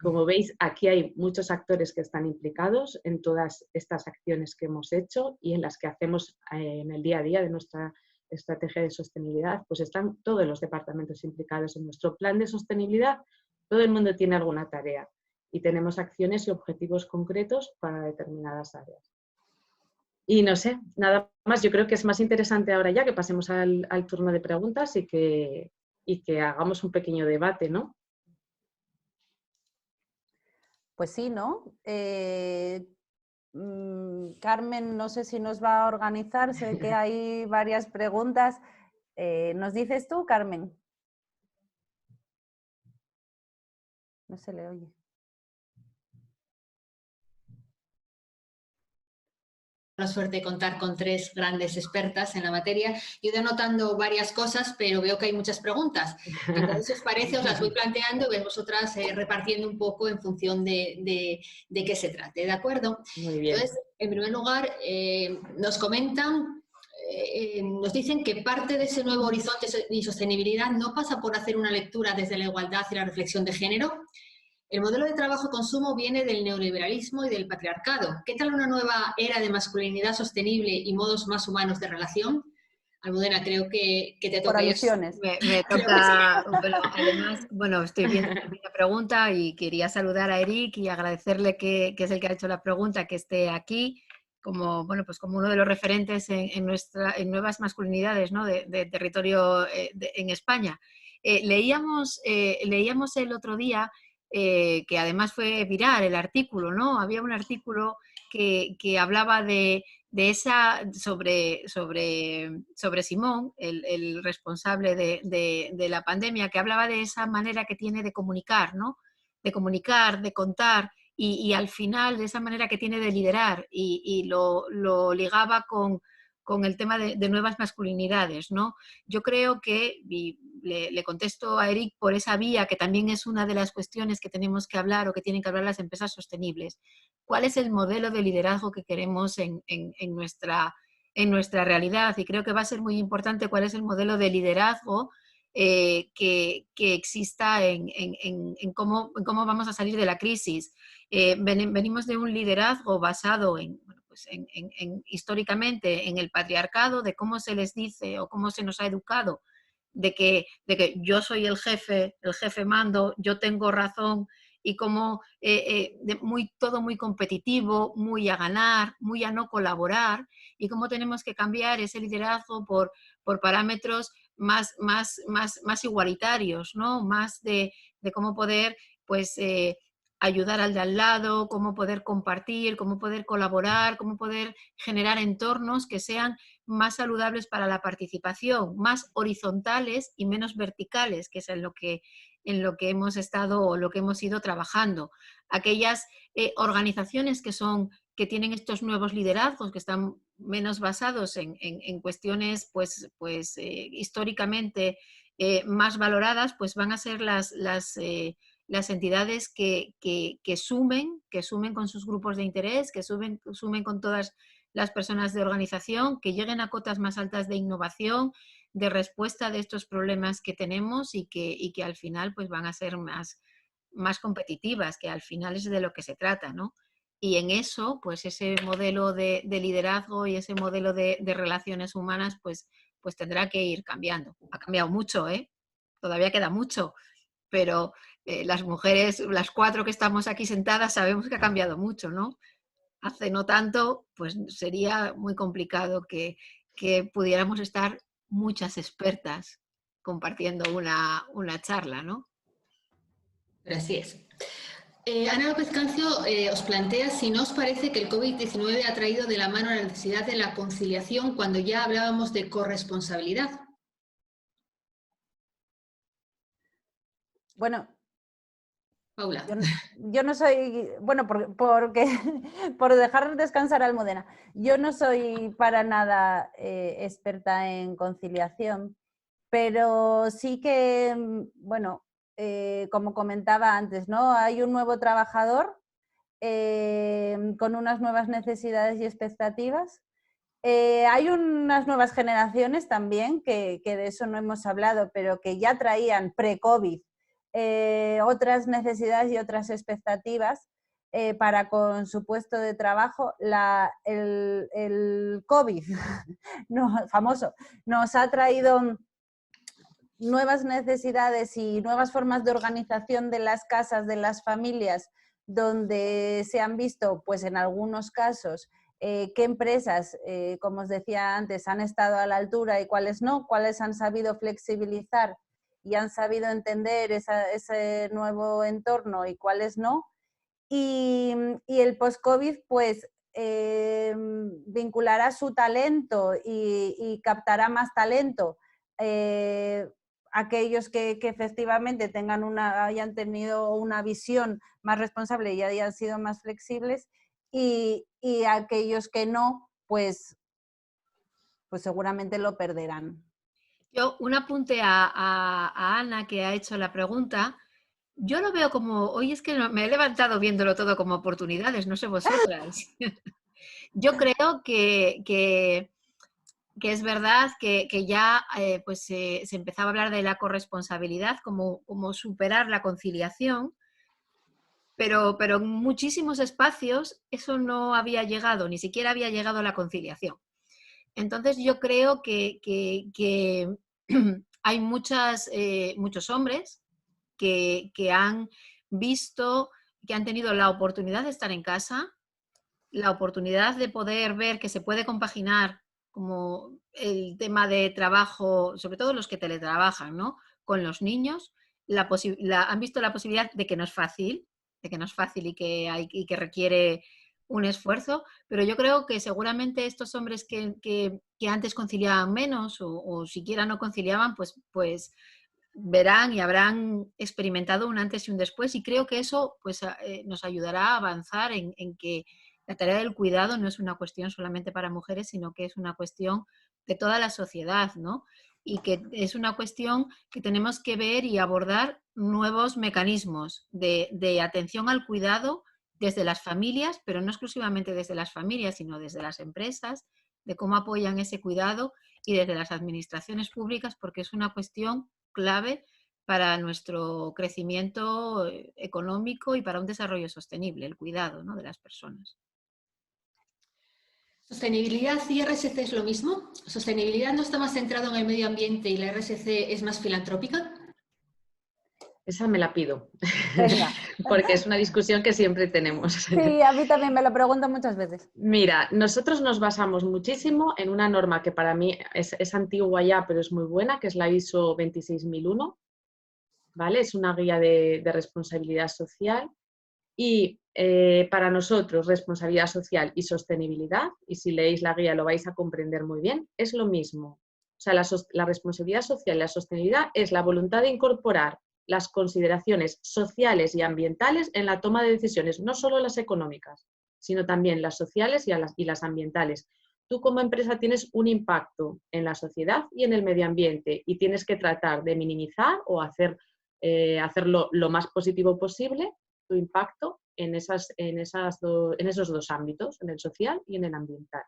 Como veis, aquí hay muchos actores que están implicados en todas estas acciones que hemos hecho y en las que hacemos en el día a día de nuestra estrategia de sostenibilidad, pues están todos los departamentos implicados en nuestro plan de sostenibilidad. Todo el mundo tiene alguna tarea y tenemos acciones y objetivos concretos para determinadas áreas. Y no sé, nada más. Yo creo que es más interesante ahora ya que pasemos al turno de preguntas y que hagamos un pequeño debate, ¿no? Pues sí, ¿no? Carmen, no sé si nos va a organizar, sé que hay varias preguntas. ¿Nos dices tú, Carmen? No se le oye. La suerte de contar con tres grandes expertas en la materia. Yo he ido anotando varias cosas, pero veo que hay muchas preguntas. Entonces, si os parece, os las voy planteando y vosotras repartiendo un poco en función de qué se trate, ¿de acuerdo? Muy bien. Entonces, en primer lugar, nos comentan, nos dicen que parte de ese nuevo horizonte y sostenibilidad no pasa por hacer una lectura desde la igualdad y la reflexión de género. El modelo de trabajo-consumo viene del neoliberalismo y del patriarcado. ¿Qué tal una nueva era de masculinidad sostenible y modos más humanos de relación? Almudena, creo que te toca. Por alusiones. Me toca, pero además, bueno, estoy viendo la pregunta y quería saludar a Eric y agradecerle que es el que ha hecho la pregunta, que esté aquí como, bueno, pues como uno de los referentes en nuevas masculinidades, ¿no? de territorio en España. Leíamos el otro día que además fue viral el artículo, ¿no? Había un artículo que hablaba sobre Simón, el responsable de la pandemia, que hablaba de esa manera que tiene de comunicar, ¿no? De comunicar, de contar, y al final de esa manera que tiene de liderar, y lo ligaba con el tema de nuevas masculinidades, ¿no? Yo creo que, y le contesto a Eric por esa vía, que también es una de las cuestiones que tenemos que hablar o que tienen que hablar las empresas sostenibles. ¿Cuál es el modelo de liderazgo que queremos en nuestra realidad? Y creo que va a ser muy importante cuál es el modelo de liderazgo que exista en cómo vamos a salir de la crisis. Venimos de un liderazgo basado pues históricamente en el patriarcado, de cómo se les dice o cómo se nos ha educado, de que yo soy el jefe mando, yo tengo razón, y como todo muy competitivo, muy a ganar, muy a no colaborar, y cómo tenemos que cambiar ese liderazgo por parámetros más igualitarios, ¿no? Más de cómo poder, pues, ayudar al de al lado, cómo poder compartir, cómo poder colaborar, cómo poder generar entornos que sean más saludables para la participación, más horizontales y menos verticales, que es en lo que hemos estado o lo que hemos ido trabajando. Aquellas organizaciones que tienen estos nuevos liderazgos, que están menos basados en cuestiones pues históricamente más valoradas, pues van a ser las entidades que sumen con sus grupos de interés, que sumen con todas las personas de organización, que lleguen a cotas más altas de innovación, de respuesta de estos problemas que tenemos, y que al final pues van a ser más competitivas, que al final es de lo que se trata, ¿no? Y en eso, pues ese modelo de liderazgo y ese modelo de relaciones humanas, pues tendrá que ir cambiando. Ha cambiado mucho, todavía queda mucho, pero las mujeres, las 4 que estamos aquí sentadas, sabemos que ha cambiado mucho, ¿no? Hace no tanto, pues sería muy complicado que pudiéramos estar muchas expertas compartiendo una charla, ¿no? Pero así es. Ana López Cancio os plantea si no os parece que el COVID-19 ha traído de la mano la necesidad de la conciliación cuando ya hablábamos de corresponsabilidad. Bueno, Paula. Yo no soy, bueno, porque por dejar descansar a Almudena, yo no soy para nada experta en conciliación, pero sí que, bueno, como comentaba antes, ¿no? Hay un nuevo trabajador con unas nuevas necesidades y expectativas. Hay unas nuevas generaciones también, que de eso no hemos hablado, pero que ya traían pre-COVID otras necesidades y otras expectativas para con su puesto de trabajo. El COVID famoso nos ha traído nuevas necesidades y nuevas formas de organización de las casas, de las familias, donde se han visto, pues en algunos casos, qué empresas, como os decía antes, han estado a la altura y cuáles no, cuáles han sabido flexibilizar y han sabido entender ese nuevo entorno y cuáles no. Y el post-COVID, pues, vinculará su talento y captará más talento aquellos que efectivamente hayan tenido una visión más responsable y hayan sido más flexibles, y aquellos que no, pues seguramente lo perderán. Yo, un apunte a Ana, que ha hecho la pregunta. Yo lo veo como, hoy es que me he levantado viéndolo todo como oportunidades, no sé vosotras. Yo creo que es verdad que ya pues, se empezaba a hablar de la corresponsabilidad como superar la conciliación, pero en muchísimos espacios eso no había llegado, ni siquiera había llegado a la conciliación. Entonces yo creo que hay muchos hombres que han visto, que han tenido la oportunidad de estar en casa, la oportunidad de poder ver que se puede compaginar como el tema de trabajo, sobre todo los que teletrabajan, ¿no?, con los niños, han visto la posibilidad de que no es fácil, y que requiere un esfuerzo, pero yo creo que seguramente estos hombres que antes conciliaban menos o siquiera no conciliaban, pues verán y habrán experimentado un antes y un después, y creo que eso pues, nos ayudará a avanzar en que la tarea del cuidado no es una cuestión solamente para mujeres, sino que es una cuestión de toda la sociedad, ¿no? Y que es una cuestión que tenemos que ver y abordar nuevos mecanismos de atención al cuidado desde las familias, pero no exclusivamente desde las familias, sino desde las empresas, de cómo apoyan ese cuidado, y desde las administraciones públicas, porque es una cuestión clave para nuestro crecimiento económico y para un desarrollo sostenible, el cuidado, ¿no?, de las personas. ¿Sostenibilidad y RSC es lo mismo? ¿Sostenibilidad no está más centrado en el medio ambiente y la RSC es más filantrópica? Esa me la pido, Venga. porque es una discusión que siempre tenemos. Sí, a mí también me lo preguntan muchas veces. Mira, nosotros nos basamos muchísimo en una norma que para mí es antigua ya, pero es muy buena, que es la ISO 26001, ¿vale? Es una guía de responsabilidad social, y para nosotros responsabilidad social y sostenibilidad, y si leéis la guía lo vais a comprender muy bien, es lo mismo. O sea, la responsabilidad social y la sostenibilidad es la voluntad de incorporar las consideraciones sociales y ambientales en la toma de decisiones, no solo las económicas, sino también las sociales y las ambientales. Tú como empresa tienes un impacto en la sociedad y en el medio ambiente, y tienes que tratar de minimizar o hacerlo lo más positivo posible, tu impacto en esos dos ámbitos, en el social y en el ambiental.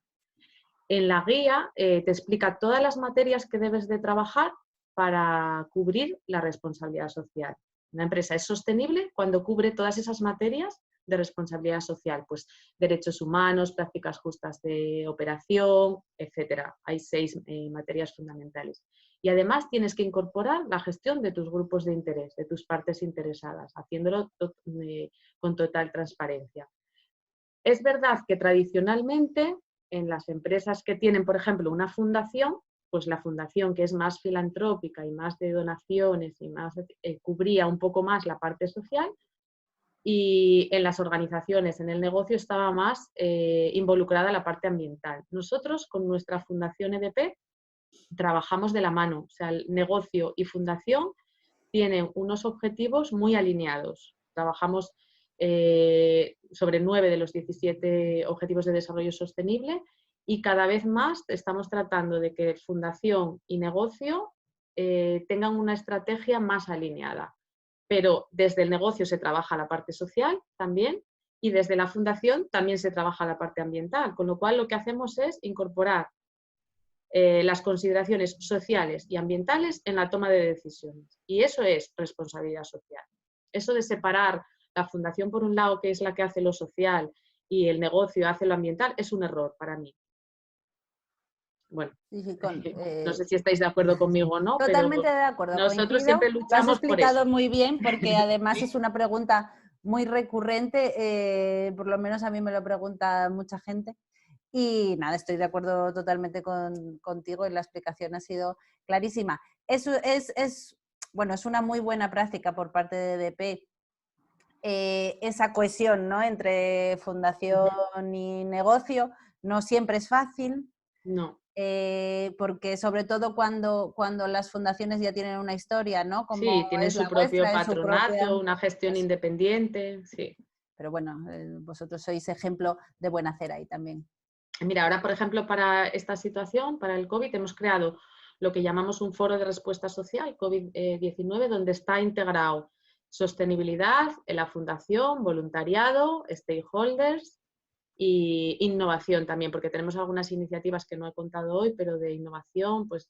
En la guía te explica todas las materias que debes de trabajar para cubrir la responsabilidad social. Una empresa es sostenible cuando cubre todas esas materias de responsabilidad social, pues derechos humanos, prácticas justas de operación, etcétera. Hay 6 materias fundamentales. Y además tienes que incorporar la gestión de tus grupos de interés, de tus partes interesadas, haciéndolo con total transparencia. Es verdad que tradicionalmente en las empresas que tienen, por ejemplo, una fundación, pues la fundación, que es más filantrópica y más de donaciones y más cubría un poco más la parte social, y en las organizaciones, en el negocio, estaba más involucrada la parte ambiental. Nosotros, con nuestra Fundación EDP, trabajamos de la mano. O sea, el negocio y fundación tienen unos objetivos muy alineados. Trabajamos sobre 9 de los 17 Objetivos de Desarrollo Sostenible, y cada vez más estamos tratando de que fundación y negocio tengan una estrategia más alineada. Pero desde el negocio se trabaja la parte social también, y desde la fundación también se trabaja la parte ambiental, con lo cual lo que hacemos es incorporar las consideraciones sociales y ambientales en la toma de decisiones. Y eso es responsabilidad social. Eso de separar la fundación por un lado, que es la que hace lo social, y el negocio hace lo ambiental, es un error para mí. Bueno, no sé si estáis de acuerdo conmigo o no, totalmente pero de acuerdo, nosotros coincido. siempre Lo has luchamos por explicado eso. muy bien, porque además es una pregunta muy recurrente, por lo menos a mí me lo pregunta mucha gente. Y nada, estoy de acuerdo totalmente contigo, y la explicación ha sido clarísima. Eso es una muy buena práctica por parte de EDP, esa cohesión, ¿no?, entre fundación y negocio. No siempre es fácil. No. porque sobre todo cuando las fundaciones ya tienen una historia, ¿no? Como Sí, tienen es su la propio vuestra, es su propia... patronato, una gestión independiente, sí. Pero bueno, vosotros sois ejemplo de buen hacer ahí también. Mira, ahora, por ejemplo, para esta situación, para el COVID, hemos creado lo que llamamos un foro de respuesta social, COVID-19, donde está integrado sostenibilidad, la fundación, voluntariado, stakeholders y innovación también, porque tenemos algunas iniciativas que no he contado hoy, pero de innovación, pues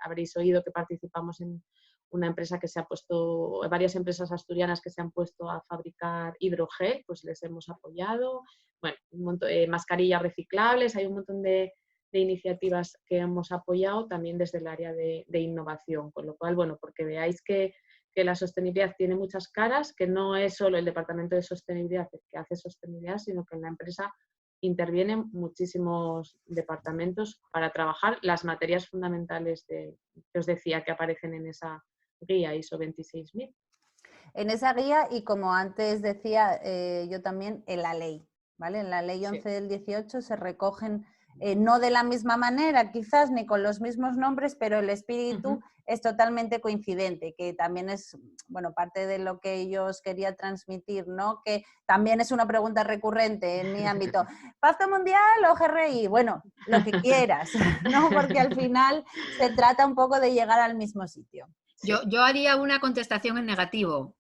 habréis oído que participamos en una empresa que se ha puesto, varias empresas asturianas que se han puesto a fabricar hidrogel, pues les hemos apoyado. Bueno, un montón, mascarillas reciclables, hay un montón de iniciativas que hemos apoyado también desde el área de innovación, con lo cual, bueno, porque veáis que la sostenibilidad tiene muchas caras, que no es solo el departamento de sostenibilidad el que hace sostenibilidad, sino que en la empresa intervienen muchísimos departamentos para trabajar las materias fundamentales que os decía que aparecen en esa guía ISO 26000. En esa guía y como antes decía yo también en la ley, ¿vale? En la ley 11 del 18 se recogen, no de la misma manera quizás ni con los mismos nombres, pero el espíritu es totalmente coincidente, que también es, bueno, parte de lo que yo os quería transmitir, ¿no? Que también es una pregunta recurrente en mi ámbito. ¿Pacto Mundial o GRI? Bueno, lo que quieras, ¿no? Porque al final se trata un poco de llegar al mismo sitio. Sí. Yo haría una contestación en negativo.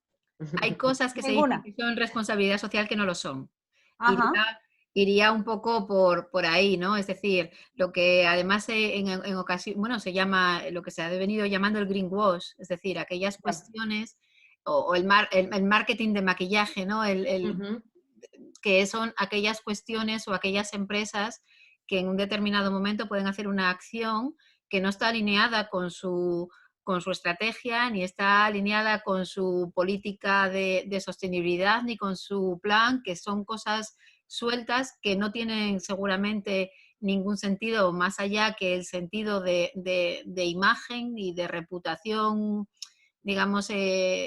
Hay cosas que se dicen que son responsabilidad social que no lo son. Iría un poco por ahí, ¿no? Es decir, lo que además en ocasión, bueno, se llama, lo que se ha venido llamando el greenwash, es decir, aquellas cuestiones o el marketing de maquillaje, ¿no? Que son aquellas cuestiones o aquellas empresas que en un determinado momento pueden hacer una acción que no está alineada con su estrategia, ni está alineada con su política de sostenibilidad, ni con su plan, que son cosas sueltas que no tienen seguramente ningún sentido más allá que el sentido de imagen y de reputación, digamos,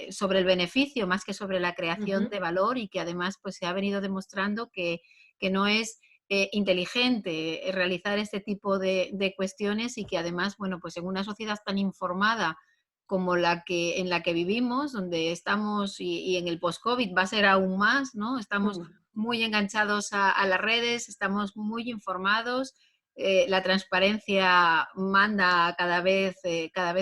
sobre el beneficio más que sobre la creación de valor, y que además pues, se ha venido demostrando que no es inteligente realizar este tipo de cuestiones, y que además, bueno, pues en una sociedad tan informada como en la que vivimos, donde estamos, y en el post-COVID va a ser aún más, ¿no? Estamos muy enganchados a las redes, estamos muy informados, la transparencia manda cada vez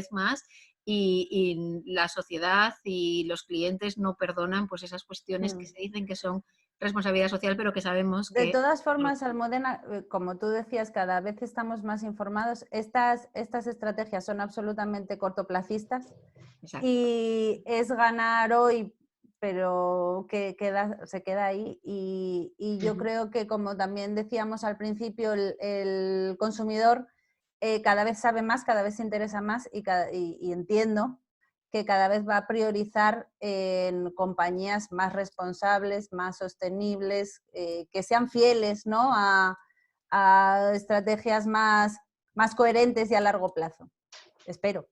más, y la sociedad y los clientes no perdonan pues esas cuestiones que se dicen que son responsabilidad social, pero que sabemos que... De todas formas, Almudena, como tú decías, cada vez estamos más informados. Estas estrategias son absolutamente cortoplacistas. Exacto. Y es ganar hoy, pero que se queda ahí. Y yo creo que, como también decíamos al principio, el consumidor cada vez sabe más, cada vez se interesa más y entiendo que cada vez va a priorizar en compañías más responsables, más sostenibles, que sean fieles, ¿no? a estrategias más coherentes y a largo plazo. Espero.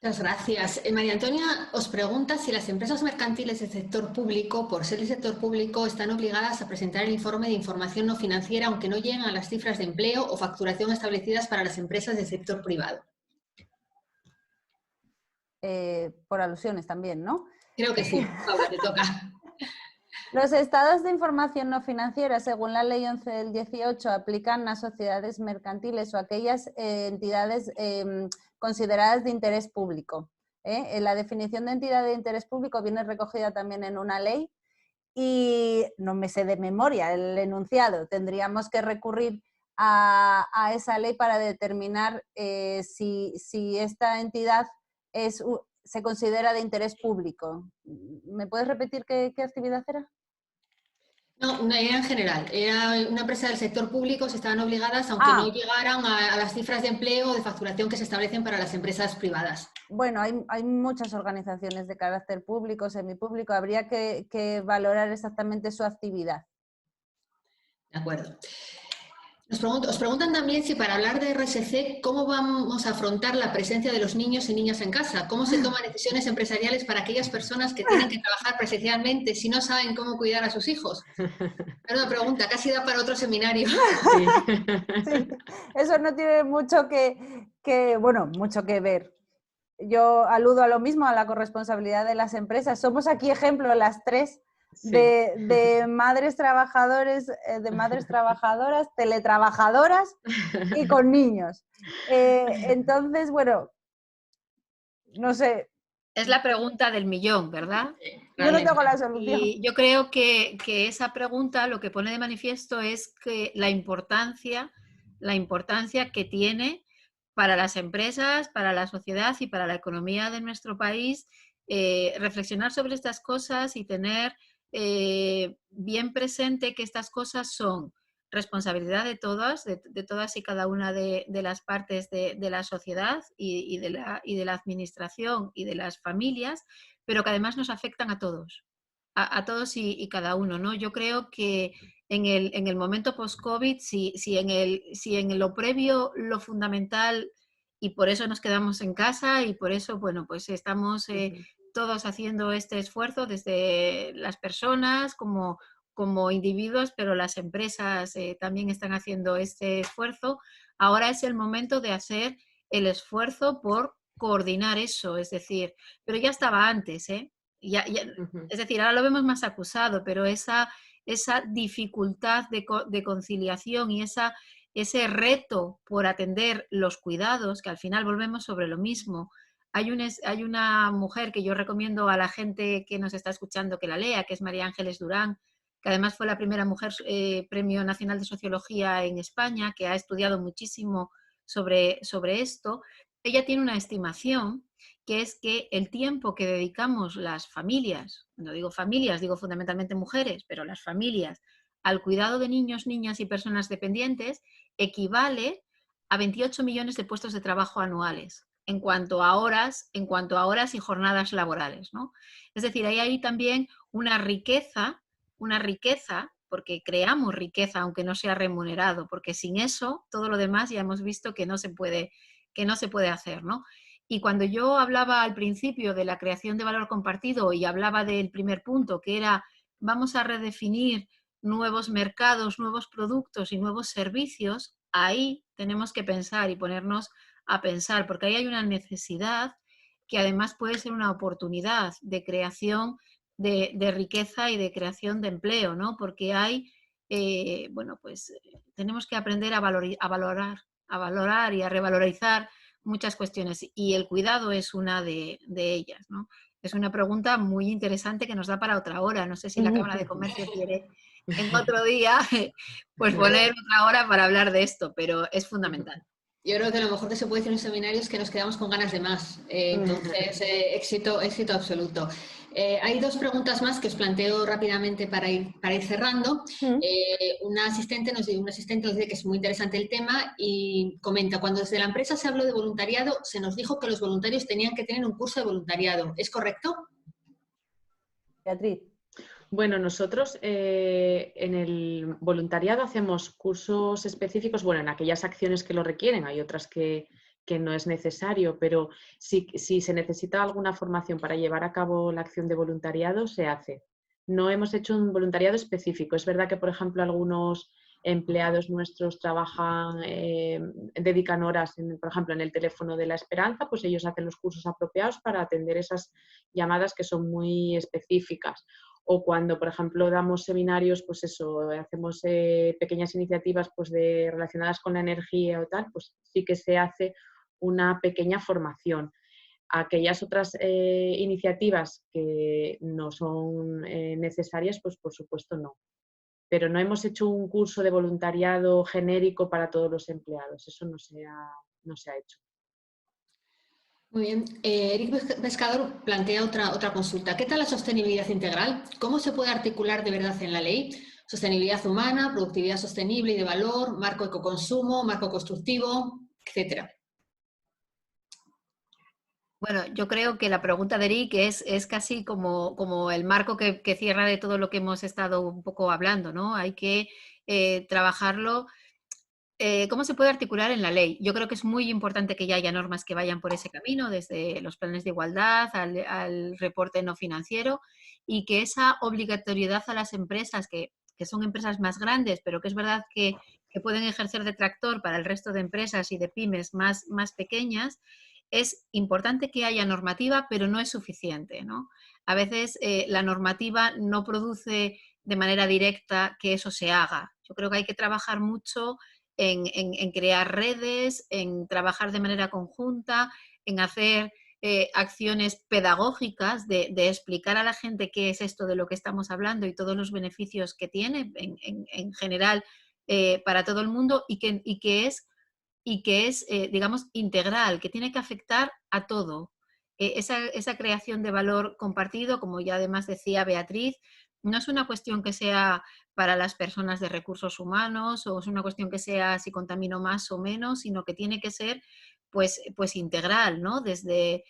Muchas gracias. María Antonia os pregunta si las empresas mercantiles del sector público, por ser del sector público, están obligadas a presentar el informe de información no financiera aunque no lleguen a las cifras de empleo o facturación establecidas para las empresas del sector privado. Por alusiones también, ¿no? Creo que sí. Paula, te toca. Los estados de información no financiera, según la Ley 11 del 18, aplican a sociedades mercantiles o aquellas entidades consideradas de interés público. La definición de entidad de interés público viene recogida también en una ley y no me sé de memoria el enunciado. Tendríamos que recurrir a esa ley para determinar si esta entidad se considera de interés público. ¿Me puedes repetir qué actividad era? No, era en general. Era una empresa del sector público, se estaban obligadas, aunque no llegaran a las cifras de empleo o de facturación que se establecen para las empresas privadas. Bueno, hay muchas organizaciones de carácter público, semipúblico. Habría que valorar exactamente su actividad. De acuerdo. Os preguntan también si para hablar de RSC, ¿cómo vamos a afrontar la presencia de los niños y niñas en casa? ¿Cómo se toman decisiones empresariales para aquellas personas que tienen que trabajar presencialmente si no saben cómo cuidar a sus hijos? Es una pregunta, casi da para otro seminario. Sí. Sí, eso no tiene mucho mucho que ver. Yo aludo a lo mismo, a la corresponsabilidad de las empresas. Somos aquí ejemplo las tres Sí. de madres trabajadoras, teletrabajadoras y con niños. Entonces, bueno, no sé. Es la pregunta del millón, ¿verdad? Yo no tengo la solución. Y yo creo que esa pregunta lo que pone de manifiesto es que la importancia que tiene para las empresas, para la sociedad y para la economía de nuestro país reflexionar sobre estas cosas y tener bien presente que estas cosas son responsabilidad de todas, de todas y cada una de las partes de la sociedad y de la administración y de las familias, pero que además nos afectan a todos, a todos y cada uno, ¿no? Yo creo que en el momento post-COVID, si en lo previo, lo fundamental, y por eso nos quedamos en casa y por eso, bueno, pues estamos todos haciendo este esfuerzo, desde las personas como individuos, pero las empresas también están haciendo este esfuerzo. Ahora es el momento de hacer el esfuerzo por coordinar eso, es decir, pero ya estaba antes, ¿eh? Es decir, ahora lo vemos más acusado, pero esa dificultad de conciliación y ese reto por atender los cuidados, que al final volvemos sobre lo mismo. Hay una mujer que yo recomiendo a la gente que nos está escuchando que la lea, que es María Ángeles Durán, que además fue la primera mujer Premio Nacional de Sociología en España, que ha estudiado muchísimo sobre esto. Ella tiene una estimación que es que el tiempo que dedicamos las familias, no digo familias, digo fundamentalmente mujeres, pero las familias, al cuidado de niños, niñas y personas dependientes, equivale a 28 millones de puestos de trabajo anuales en cuanto a horas y jornadas laborales, ¿no? Es decir, hay ahí también una riqueza, porque creamos riqueza aunque no sea remunerado, porque sin eso todo lo demás ya hemos visto que no se puede hacer, ¿no? Y cuando yo hablaba al principio de la creación de valor compartido y hablaba del primer punto, que era vamos a redefinir nuevos mercados, nuevos productos y nuevos servicios, ahí tenemos que pensar y ponernos a pensar, porque ahí hay una necesidad que además puede ser una oportunidad de creación de riqueza y de creación de empleo, ¿no? Porque hay, bueno, pues tenemos que aprender a valorar y a revalorizar muchas cuestiones y el cuidado es una de ellas, ¿no? Es una pregunta muy interesante que nos da para otra hora. No sé si la Cámara de Comercio quiere en otro día pues poner otra hora para hablar de esto, pero es fundamental. Yo creo que lo mejor que se puede decir en un seminario es que nos quedamos con ganas de más. Entonces, éxito absoluto. Hay dos preguntas más que os planteo rápidamente para ir cerrando. Un asistente nos dice que es muy interesante el tema y comenta, cuando desde la empresa se habló de voluntariado, se nos dijo que los voluntarios tenían que tener un curso de voluntariado. ¿Es correcto? Beatriz. Bueno, nosotros en el voluntariado hacemos cursos específicos, bueno, en aquellas acciones que lo requieren, hay otras que no es necesario, pero si se necesita alguna formación para llevar a cabo la acción de voluntariado, se hace. No hemos hecho un voluntariado específico. Es verdad que, por ejemplo, algunos empleados nuestros trabajan, dedican horas, por ejemplo, en el teléfono de la Esperanza, pues ellos hacen los cursos apropiados para atender esas llamadas que son muy específicas. O cuando, por ejemplo, damos seminarios, pues eso, hacemos pequeñas iniciativas pues relacionadas con la energía o tal, pues sí que se hace una pequeña formación. Aquellas otras iniciativas que no son necesarias, pues por supuesto no. Pero no hemos hecho un curso de voluntariado genérico para todos los empleados, eso no se ha hecho. Muy bien. Eric Pescador plantea otra consulta. ¿Qué tal la sostenibilidad integral? ¿Cómo se puede articular de verdad en la ley? Sostenibilidad humana, productividad sostenible y de valor, marco ecoconsumo, marco constructivo, etcétera. Bueno, yo creo que la pregunta de Eric es casi como el marco que cierra de todo lo que hemos estado un poco hablando, ¿no? Hay que trabajarlo. ¿Cómo se puede articular en la ley? Yo creo que es muy importante que ya haya normas que vayan por ese camino, desde los planes de igualdad al reporte no financiero, y que esa obligatoriedad a las empresas, que son empresas más grandes, pero que es verdad que pueden ejercer de tractor para el resto de empresas y de pymes más pequeñas, es importante que haya normativa, pero no es suficiente, ¿no? A veces la normativa no produce de manera directa que eso se haga. Yo creo que hay que trabajar mucho en crear redes, en trabajar de manera conjunta, en hacer acciones pedagógicas de explicar a la gente qué es esto de lo que estamos hablando y todos los beneficios que tiene en general para todo el mundo, y que es digamos, integral, que tiene que afectar a todo. Esa creación de valor compartido, como ya además decía Beatriz, no es una cuestión que sea para las personas de recursos humanos, o es una cuestión que sea si contamino más o menos, sino que tiene que ser pues integral, ¿no? Desde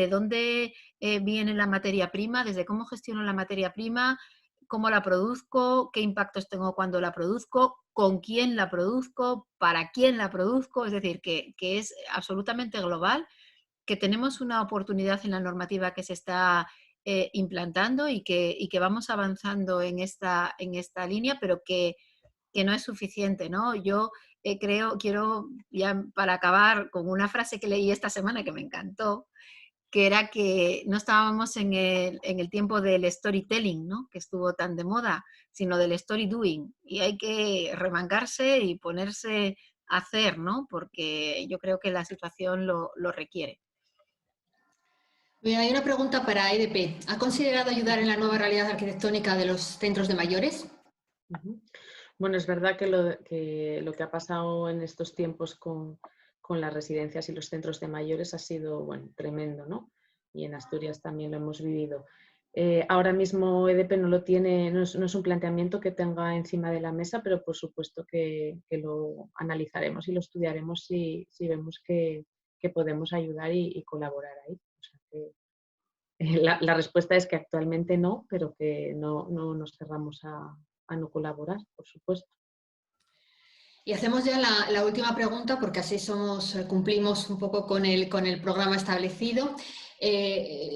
dónde viene la materia prima, desde cómo gestiono la materia prima, cómo la produzco, qué impactos tengo cuando la produzco, con quién la produzco, para quién la produzco, es decir, que es absolutamente global, que tenemos una oportunidad en la normativa que se está implantando y que vamos avanzando en esta línea, pero que no es suficiente, ¿no? Yo quiero, ya para acabar, con una frase que leí esta semana que me encantó, que era que no estábamos en el tiempo del storytelling, ¿no? Que estuvo tan de moda, sino del story doing. Y hay que remangarse y ponerse a hacer, ¿no? Porque yo creo que la situación lo requiere. Bien, hay una pregunta para EDP. ¿Ha considerado ayudar en la nueva realidad arquitectónica de los centros de mayores? Bueno, es verdad que lo que ha pasado en estos tiempos con las residencias y los centros de mayores ha sido, bueno, tremendo, ¿no? Y en Asturias también lo hemos vivido. Ahora mismo EDP no lo tiene, no es un planteamiento que tenga encima de la mesa, pero por supuesto que lo analizaremos y lo estudiaremos si vemos que podemos ayudar y colaborar ahí. O sea que, la respuesta es que actualmente no, pero que no nos cerramos a no colaborar, por supuesto. Y hacemos ya la última pregunta, porque así cumplimos un poco con el programa establecido.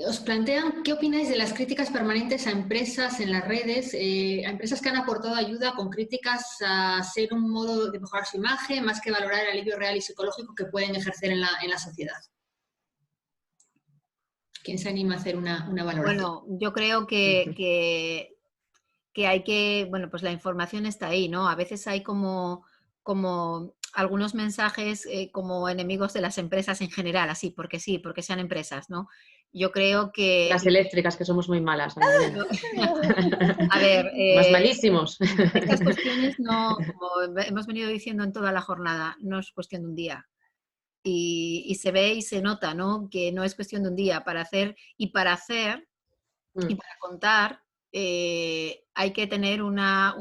Os plantean, ¿qué opináis de las críticas permanentes a empresas en las redes, a empresas que han aportado ayuda con críticas a ser un modo de mejorar su imagen, más que valorar el alivio real y psicológico que pueden ejercer en la sociedad? ¿Quién se anima a hacer una valoración? Bueno, yo creo que hay que, bueno, pues la información está ahí, ¿no? A veces hay como algunos mensajes como enemigos de las empresas en general, así, porque sí, porque sean empresas, ¿no? Yo creo que... Las eléctricas, que somos muy malas. A ver... Más malísimos. Estas cuestiones no, como hemos venido diciendo en toda la jornada, no es cuestión de un día. Y se ve y se nota, ¿no? Que no es cuestión de un día. Para hacer y para contar, hay que tener una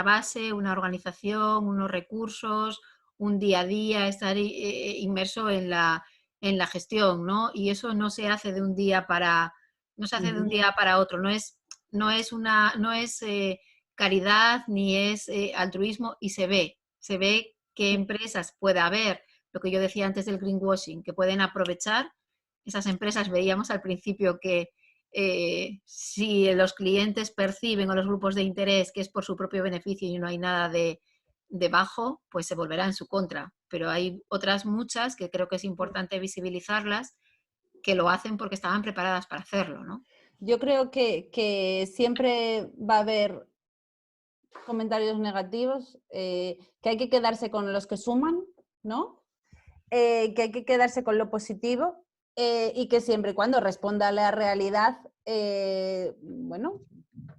base, una organización, unos recursos, un día a día, estar inmerso en la gestión, ¿no? Y eso no se hace de un día para otro. No es caridad ni es altruismo, y se ve qué empresas puede haber, lo que yo decía antes del greenwashing, que pueden aprovechar. Esas empresas, veíamos al principio que si los clientes perciben, o los grupos de interés, que es por su propio beneficio y no hay nada debajo, pues se volverá en su contra. Pero hay otras muchas que creo que es importante visibilizarlas, que lo hacen porque estaban preparadas para hacerlo, ¿no? Yo creo que siempre va a haber comentarios negativos, que hay que quedarse con los que suman, ¿no? Que hay que quedarse con lo positivo, y que siempre y cuando responda a la realidad, bueno,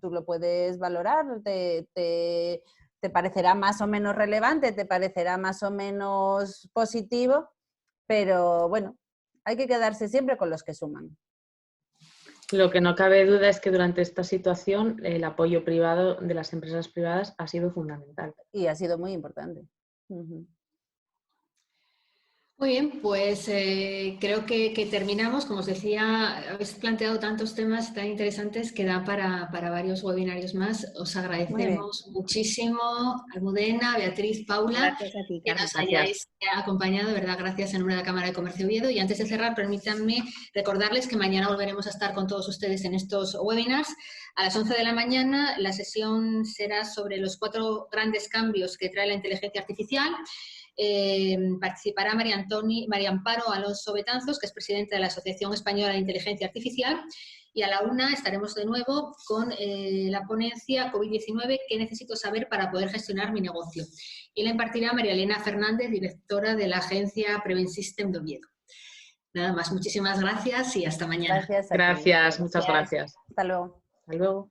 tú lo puedes valorar, te parecerá más o menos relevante, te parecerá más o menos positivo, pero bueno, hay que quedarse siempre con los que suman. Lo que no cabe duda es que durante esta situación el apoyo privado de las empresas privadas ha sido fundamental. Y ha sido muy importante. Muy bien, pues creo que terminamos. Como os decía, habéis planteado tantos temas tan interesantes que da para varios webinarios más. Os agradecemos muchísimo, Almudena, Beatriz, Paula, Gracias a ti, que Carmen. nos hayáis acompañado, de verdad, gracias en nombre de la Cámara de Comercio de Oviedo. Y antes de cerrar, permítanme recordarles que mañana volveremos a estar con todos ustedes en estos webinars. A las 11 de la mañana la sesión será sobre los 4 grandes cambios que trae la inteligencia artificial. Participará María Amparo Alonso Betanzos, que es presidenta de la Asociación Española de Inteligencia Artificial, y a la 1 estaremos de nuevo con la ponencia COVID-19, ¿qué necesito saber para poder gestionar mi negocio? Y la impartirá María Elena Fernández, directora de la agencia Prevent System de Oviedo. Nada más, muchísimas gracias y hasta mañana. Gracias a ti. Gracias, muchas gracias. Hasta luego. Hasta luego.